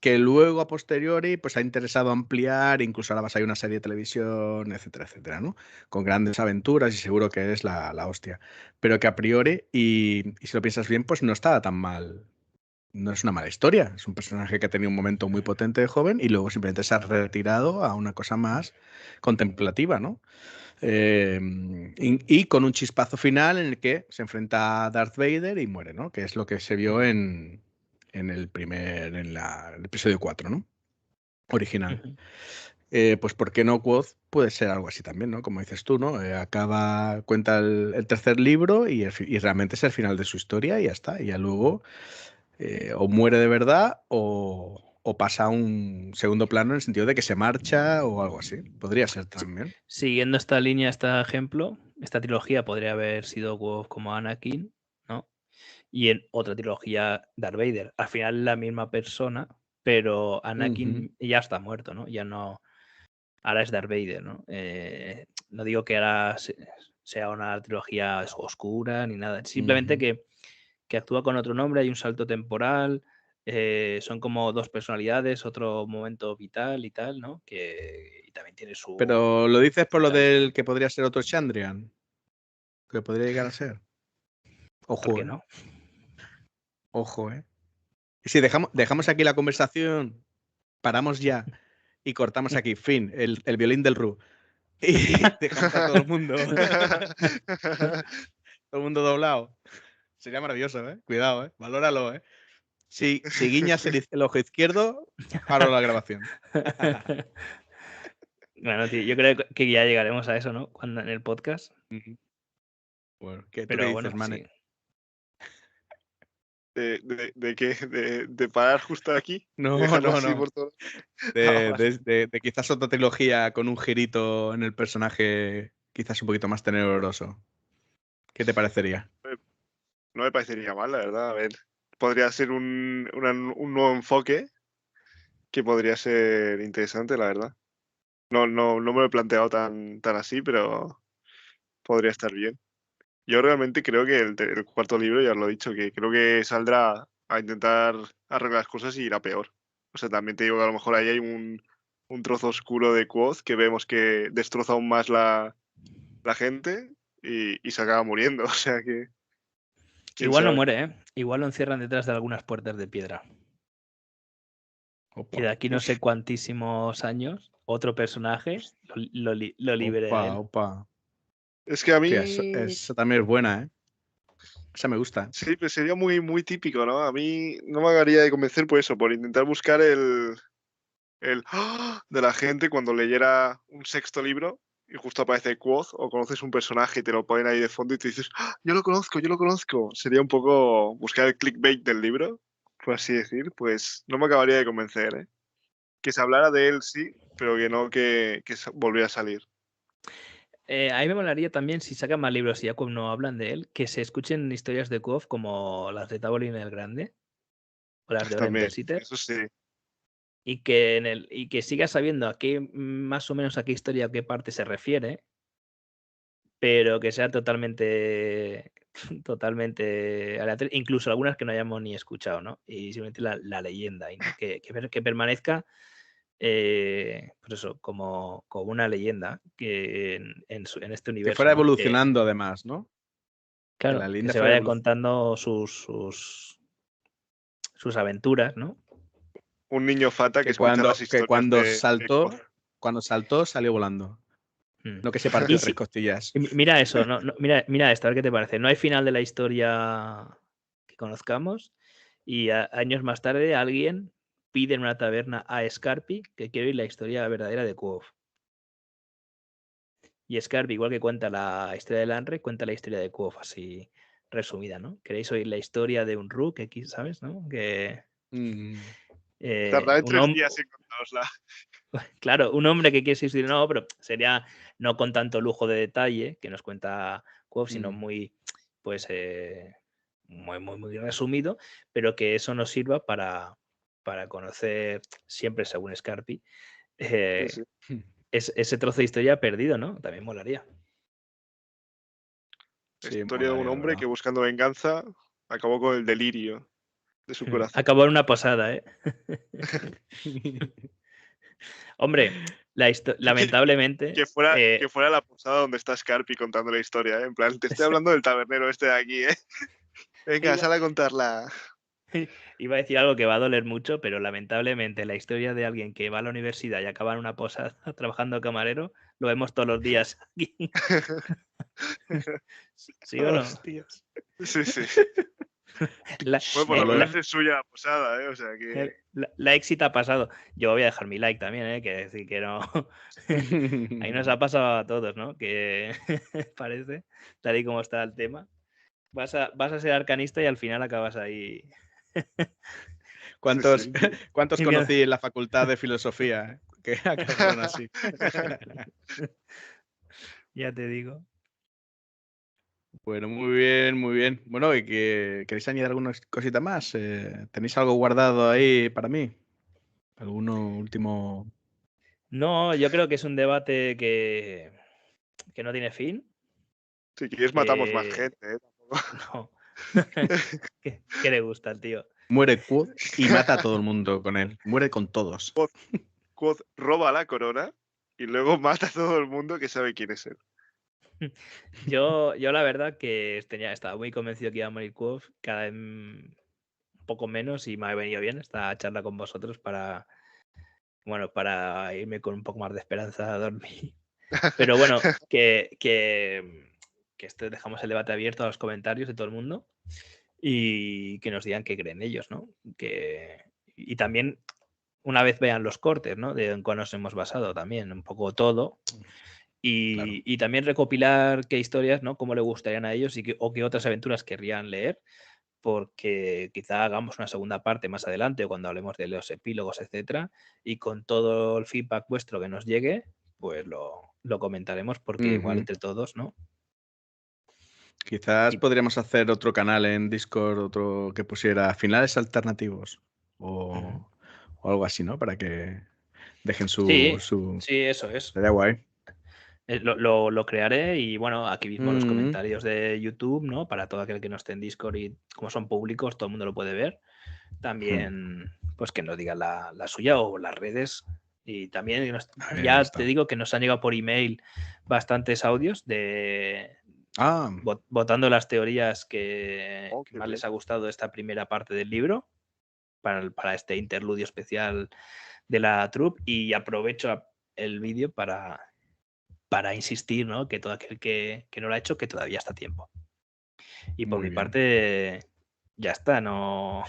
Que luego, a posteriori, pues ha interesado ampliar, incluso ahora va a salir una serie de televisión, etcétera, etcétera, ¿no? Con grandes aventuras y seguro que es la hostia. Pero que a priori, y si lo piensas bien, pues no estaba tan mal. No es una mala historia. Es un personaje que ha tenido un momento muy potente de joven y luego simplemente se ha retirado a una cosa más contemplativa, ¿no? Y con un chispazo final en el que se enfrenta a Darth Vader y muere, ¿no? Que es lo que se vio en el el episodio 4, ¿no? Original. Pues ¿por qué no Quoth puede ser algo así también, ¿no? Como dices tú, ¿no? Cuenta el tercer libro y realmente es el final de su historia y ya está. Y ya luego o muere de verdad o pasa a un segundo plano en el sentido de que se marcha o algo así. Podría ser también. Siguiendo esta línea, este ejemplo, esta trilogía podría haber sido como Anakin, ¿no? Y en otra trilogía, Darth Vader. Al final la misma persona, pero Anakin ya está muerto, ¿no? Ya no. Ahora es Darth Vader, ¿no? No digo que ahora sea una trilogía oscura ni nada. Simplemente que actúa con otro nombre, hay un salto temporal, son como dos personalidades, otro momento vital y tal, ¿no? Y también tiene su... Pero lo dices por lo del que podría ser otro Chandrian. Que podría llegar a ser. ¿Por Ojo, qué no? Ojo, Y si dejamos aquí la conversación, paramos ya y cortamos aquí, fin, el violín del Ru. Y dejamos a todo el mundo. Todo el mundo doblado. Sería maravilloso, ¿eh? Cuidado, ¿eh? Valóralo, ¿eh? Si guiñas el ojo izquierdo, paro la grabación. Bueno, tío, yo creo que ya llegaremos a eso, ¿no? Cuando en el podcast. Bueno, ¿tú qué Pero dices, bueno, Mane? sí. ¿De qué? ¿De parar justo aquí? No, Dejarlo no, así no. por todo. De quizás otra trilogía con un girito en el personaje quizás un poquito más tenebroso. ¿Qué te parecería? No me parecería mal, la verdad. A ver, podría ser un nuevo enfoque que podría ser interesante, la verdad. No me lo he planteado tan así, pero podría estar bien. Yo realmente creo que el cuarto libro, ya os lo he dicho, que creo que saldrá a intentar arreglar las cosas y irá peor. O sea, también te digo que a lo mejor ahí hay un trozo oscuro de Quoth que vemos que destroza aún más la gente y se acaba muriendo. O sea que, quién Igual no sabe. muere, ¿eh? Igual lo encierran detrás de algunas puertas de piedra. Opa, Y de aquí no sé cuantísimos años, otro personaje lo libere a él. opa. Es que a mí, Hostia, eso también es buena, ¿eh? Esa me gusta. sí, pues sería muy típico, ¿no? A mí no me haría de convencer por eso, por intentar buscar el ¡ah! De la gente cuando leyera un sexto libro y justo aparece Quoth, o conoces un personaje y te lo ponen ahí de fondo y te dices, ¡ah, yo lo conozco! Sería un poco buscar el clickbait del libro, por así decir, pues no me acabaría de convencer, ¿eh? Que se hablara de él, sí, pero que no que volviera a salir. A mí me molaría también, si sacan más libros y ya no hablan de él, que se escuchen historias de Quoth como las de Taborlin el Grande o las de Oren También, Pelsiter, eso sí. y que sigas sabiendo a qué, más o menos a qué historia, a qué parte se refiere, pero que sea totalmente aleatorio, incluso algunas que no hayamos ni escuchado, ¿no? Y simplemente la leyenda, ¿no? Que permanezca, pues eso, como una leyenda que en este Que universo, fuera ¿no? evolucionando además, ¿no? Que la Claro, que leyenda se fuera vaya evolucionando. contando sus aventuras, ¿no? Un niño fata que Que escucha las historias de Quoth. cuando saltó, salió volando. Mm. No que se partió Y tres costillas. mira eso, mira esto, a ver qué te parece. No hay final de la historia que conozcamos y años más tarde alguien pide en una taberna a Scarpi que quiere oír la historia verdadera de Quoth. Y Scarpi, igual que cuenta la historia de Lanre, cuenta la historia de Quoth así resumida, ¿no? ¿Queréis oír la historia de un Rook X, sabes, no? Que Tardaré un 3 días en contárosla. Claro, un hombre que quiere decir no, pero sería no con tanto lujo de detalle que nos cuenta Quoth, sino muy, pues, muy resumido, pero que eso nos sirva para conocer siempre, según Scarpi, Sí. ese trozo de historia perdido, ¿no? También molaría. La Sí, historia de un molaría, la hombre verdad. que buscando venganza acabó con el delirio de su corazón. Acabó en una posada, ¿eh? Hombre, lamentablemente. Que fuera la posada donde está Scarpi contando la historia, ¿eh? En plan, te estoy hablando del tabernero este de aquí, ¿eh? Venga, Iba, sal a contarla. iba a decir algo que va a doler mucho, pero lamentablemente la historia de alguien que va a la universidad y acaba en una posada trabajando camarero, lo vemos todos los días aquí. ¿Sí o no? Hostias. Sí. La, Bueno, por No lo lo- menos es suya la posada, ¿eh? O sea que... la éxito ha pasado. Yo voy a dejar mi like también, ¿eh? Que decir que no. Ahí nos ha pasado a todos, ¿no? Que parece, tal y como está el tema. Vas a ser arcanista y al final acabas ahí. ¿Cuántos, Sí. ¿Cuántos Y mira- conocí en la facultad de filosofía que acabaron así? Ya te digo. Bueno, muy bien, muy bien. Bueno, ¿y queréis añadir alguna cosita más? ¿Tenéis algo guardado ahí para mí? ¿Alguno último? No, yo creo que es un debate que no tiene fin. Si quieres matamos más gente, ¿eh? No. ¿Qué le gusta al tío? Muere Quoth y mata a todo el mundo con él. Muere con todos. Quoth roba la corona y luego mata a todo el mundo que sabe quién es él. Yo la verdad que estaba muy convencido que iba a morir Quoth, cada vez un poco menos, y me ha venido bien esta charla con vosotros para irme con un poco más de esperanza a dormir. Pero bueno, que dejamos el debate abierto a los comentarios de todo el mundo y que nos digan qué creen ellos, ¿no? Y también una vez vean los cortes, ¿no? De en cuál nos hemos basado también, un poco todo. Y también recopilar qué historias, ¿no? Cómo le gustarían a ellos o qué otras aventuras querrían leer, porque quizá hagamos una segunda parte más adelante cuando hablemos de los epílogos, etcétera, y con todo el feedback vuestro que nos llegue, pues lo comentaremos porque igual entre todos, ¿no? Quizás Y- podríamos hacer otro canal en Discord, otro que pusiera finales alternativos o algo así, ¿no? Para que dejen Sí, su... sí, eso es. Sería guay. Lo crearé y bueno, aquí mismo los Mm, comentarios de YouTube, ¿no? Para todo aquel que no esté en Discord y como son públicos, todo el mundo lo puede ver. También, pues que nos digan la suya o las redes. Y también ahí ya está. te digo que nos han llegado por email bastantes audios Ah, votando las teorías que Oh, qué más bien. les ha gustado de esta primera parte del libro para este interludio especial de la troupe. Y aprovecho el vídeo para insistir, ¿no? Que todo aquel que no lo ha hecho, que todavía está a tiempo. Y por muy mi bien. parte, ya está, no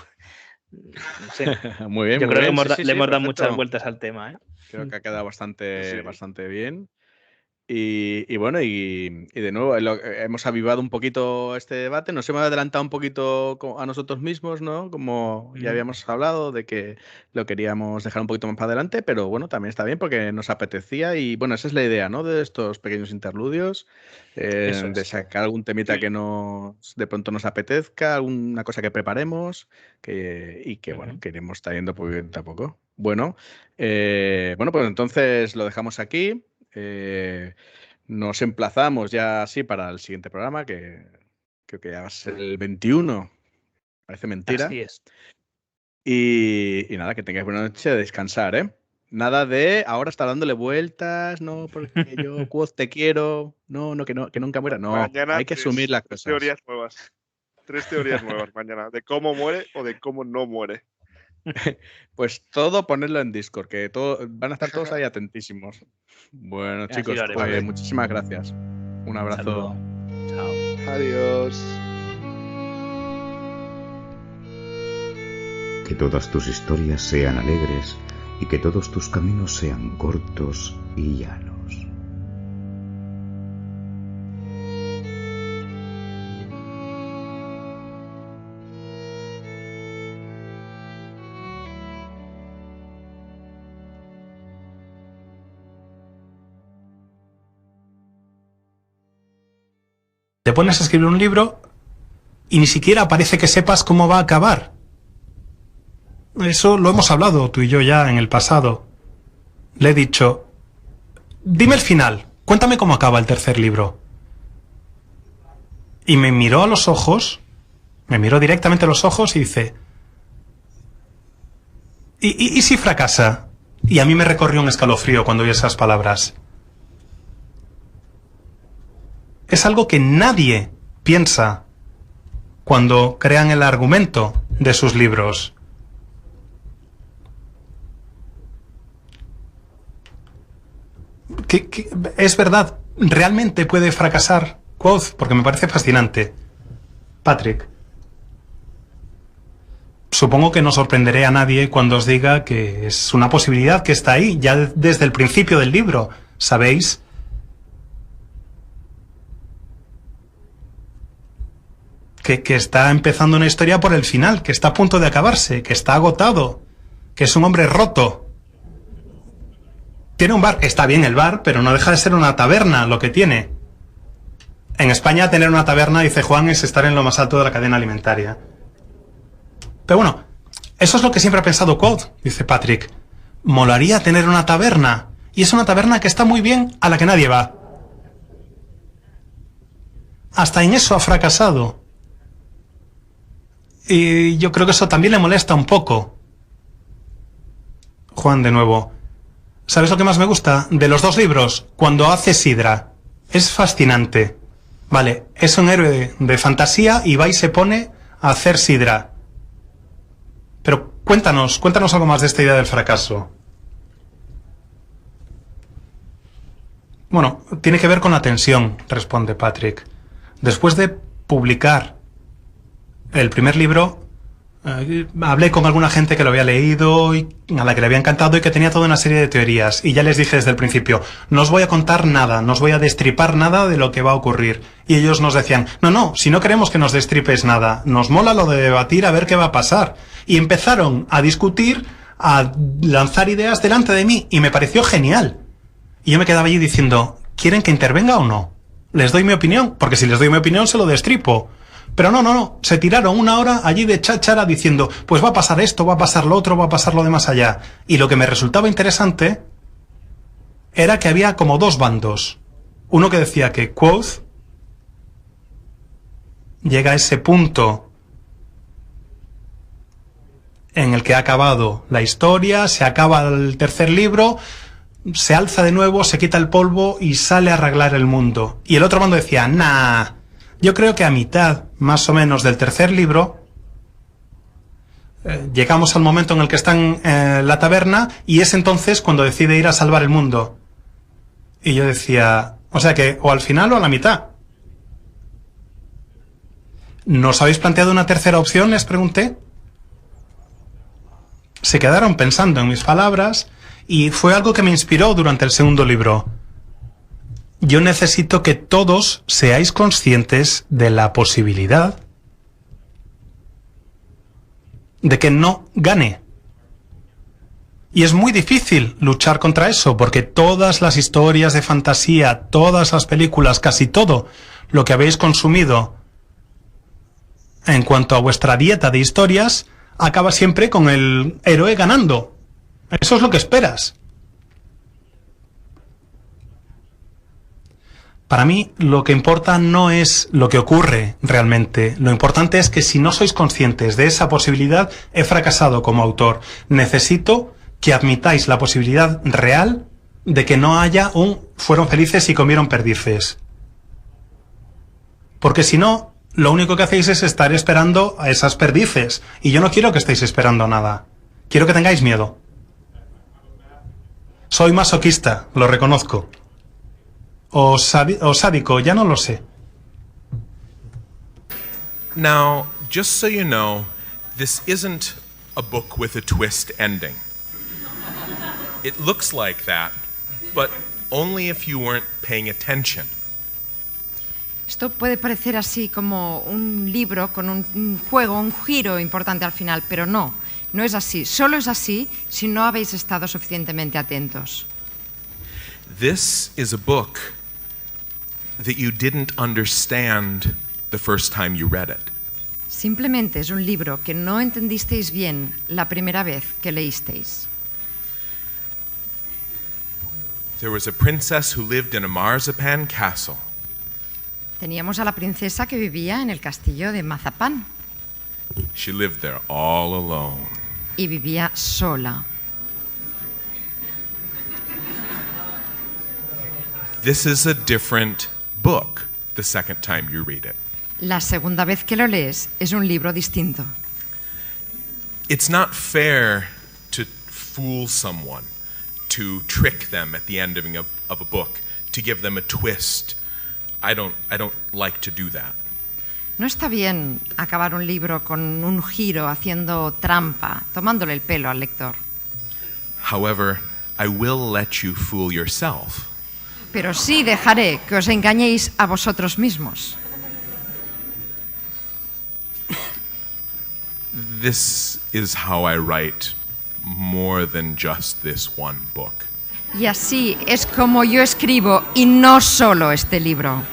sé. Muy bien, Yo muy creo que bien. Sí, le hemos dado muchas perfecto. vueltas al tema, ¿eh? Creo que ha quedado Sí. bastante bien. Y bueno, y de nuevo hemos avivado un poquito este debate, nos hemos adelantado un poquito a nosotros mismos, ¿no? Como ya habíamos hablado de que lo queríamos dejar un poquito más para adelante, pero bueno, también está bien porque nos apetecía y bueno, esa es la idea, ¿no? De estos pequeños interludios, de sacar algún temita que de pronto nos apetezca, alguna cosa que preparemos y que bueno, que iremos trayendo poquito a poco. Bueno, pues entonces lo dejamos aquí. Nos emplazamos ya así para el siguiente programa, que creo que ya va a ser el 21. Parece mentira. Así es. Y nada, que tengáis buena noche, descansar, ¿eh? Nada de ahora está dándole vueltas, no, porque yo Quoth te quiero, no, que nunca muera. No, mañana hay que asumir las cosas. 3 teorías nuevas mañana, de cómo muere o de cómo no muere. Pues todo ponerlo en Discord, que van a estar todos ahí atentísimos. Bueno, chicos, pues muchísimas gracias. Un abrazo. Chao. Adiós. Que todas tus historias sean alegres y que todos tus caminos sean cortos y llanos. Te pones a escribir un libro y ni siquiera parece que sepas cómo va a acabar. Eso lo hemos hablado tú y yo ya en el pasado. Le he dicho, dime el final, cuéntame cómo acaba el tercer libro. Y me miró a los ojos, me miró directamente a los ojos y dice, ¿y si fracasa? Y a mí me recorrió un escalofrío cuando oí esas palabras. Es algo que nadie piensa cuando crean el argumento de sus libros. Que es verdad, realmente puede fracasar Quoth, porque me parece fascinante. Patrick, supongo que no sorprenderé a nadie cuando os diga que es una posibilidad que está ahí, ya desde el principio del libro, ¿sabéis? Que está empezando una historia por el final, que está a punto de acabarse, que está agotado, que es un hombre roto. Tiene un bar, está bien el bar, pero no deja de ser una taberna lo que tiene. En España tener una taberna, dice Juan, es estar en lo más alto de la cadena alimentaria. Pero bueno, eso es lo que siempre ha pensado Quoth, dice Patrick. Molaría tener una taberna, y es una taberna que está muy bien, a la que nadie va. Hasta en eso ha fracasado. Y yo creo que eso también le molesta un poco. Juan, de nuevo. ¿Sabes lo que más me gusta de los dos libros? Cuando hace sidra. Es fascinante. Vale, es un héroe de fantasía y va y se pone a hacer sidra. Pero cuéntanos algo más de esta idea del fracaso. Bueno, tiene que ver con la tensión, responde Patrick. Después de publicar el primer libro, hablé con alguna gente que lo había leído y a la que le había encantado y que tenía toda una serie de teorías. Y ya les dije desde el principio, no os voy a contar nada, no os voy a destripar nada de lo que va a ocurrir. Y ellos nos decían, no, si no queremos que nos destripes nada, nos mola lo de debatir a ver qué va a pasar. Y empezaron a discutir, a lanzar ideas delante de mí y me pareció genial. Y yo me quedaba allí diciendo, ¿quieren que intervenga o no? ¿Les doy mi opinión? Porque si les doy mi opinión se lo destripo. Pero no, se tiraron una hora allí de cháchara diciendo, pues va a pasar esto, va a pasar lo otro, va a pasar lo de más allá. Y lo que me resultaba interesante era que había como dos bandos. Uno que decía que Quoth llega a ese punto en el que ha acabado la historia, se acaba el tercer libro, se alza de nuevo, se quita el polvo y sale a arreglar el mundo. Y el otro bando decía, nah, yo creo que a mitad, más o menos, del tercer libro, llegamos al momento en el que están en la taberna y es entonces cuando decide ir a salvar el mundo. Y yo decía, o sea que o al final o a la mitad. ¿Nos habéis planteado una tercera opción?, les pregunté. Se quedaron pensando en mis palabras y fue algo que me inspiró durante el segundo libro. yo necesito que todos seáis conscientes de la posibilidad de que no gane. Y es muy difícil luchar contra eso, porque todas las historias de fantasía, todas las películas, casi todo lo que habéis consumido en cuanto a vuestra dieta de historias, acaba siempre con el héroe ganando. Eso es lo que esperas. Para mí, lo que importa no es lo que ocurre realmente. Lo importante es que si no sois conscientes de esa posibilidad, he fracasado como autor. Necesito que admitáis la posibilidad real de que no haya un fueron felices y comieron perdices. Porque si no, lo único que hacéis es estar esperando a esas perdices. Y yo no quiero que estéis esperando nada. Quiero que tengáis miedo. Soy masoquista, lo reconozco. O sádico, ya no lo sé. Now, just so you know, this isn't a book with a twist ending. It looks like that, but only if you weren't paying attention. Esto puede parecer así como un libro con un juego, un giro importante al final, pero no es así. Solo es así si no habéis estado suficientemente atentos. This is a book that you didn't understand the first time you read it. Simplemente es un libro que no entendisteis bien la primera vez que leísteis. There was a princess who lived in a marzipan castle. Teníamos a la princesa que vivía en el castillo de Mazapán. She lived there all alone. Y vivía sola. This is a different book the second time you read it. La segunda vez que lo lees es un libro distinto. It's not fair to fool someone, to trick them at the end of a book, to give them a twist. I don't like to do that. No está bien acabar un libro con un giro, haciendo trampa, tomándole el pelo al lector. However, I will let you fool yourself. Pero sí dejaré que os engañéis a vosotros mismos. This is how I write more than just this one book. Y así es como yo escribo, y no solo este libro.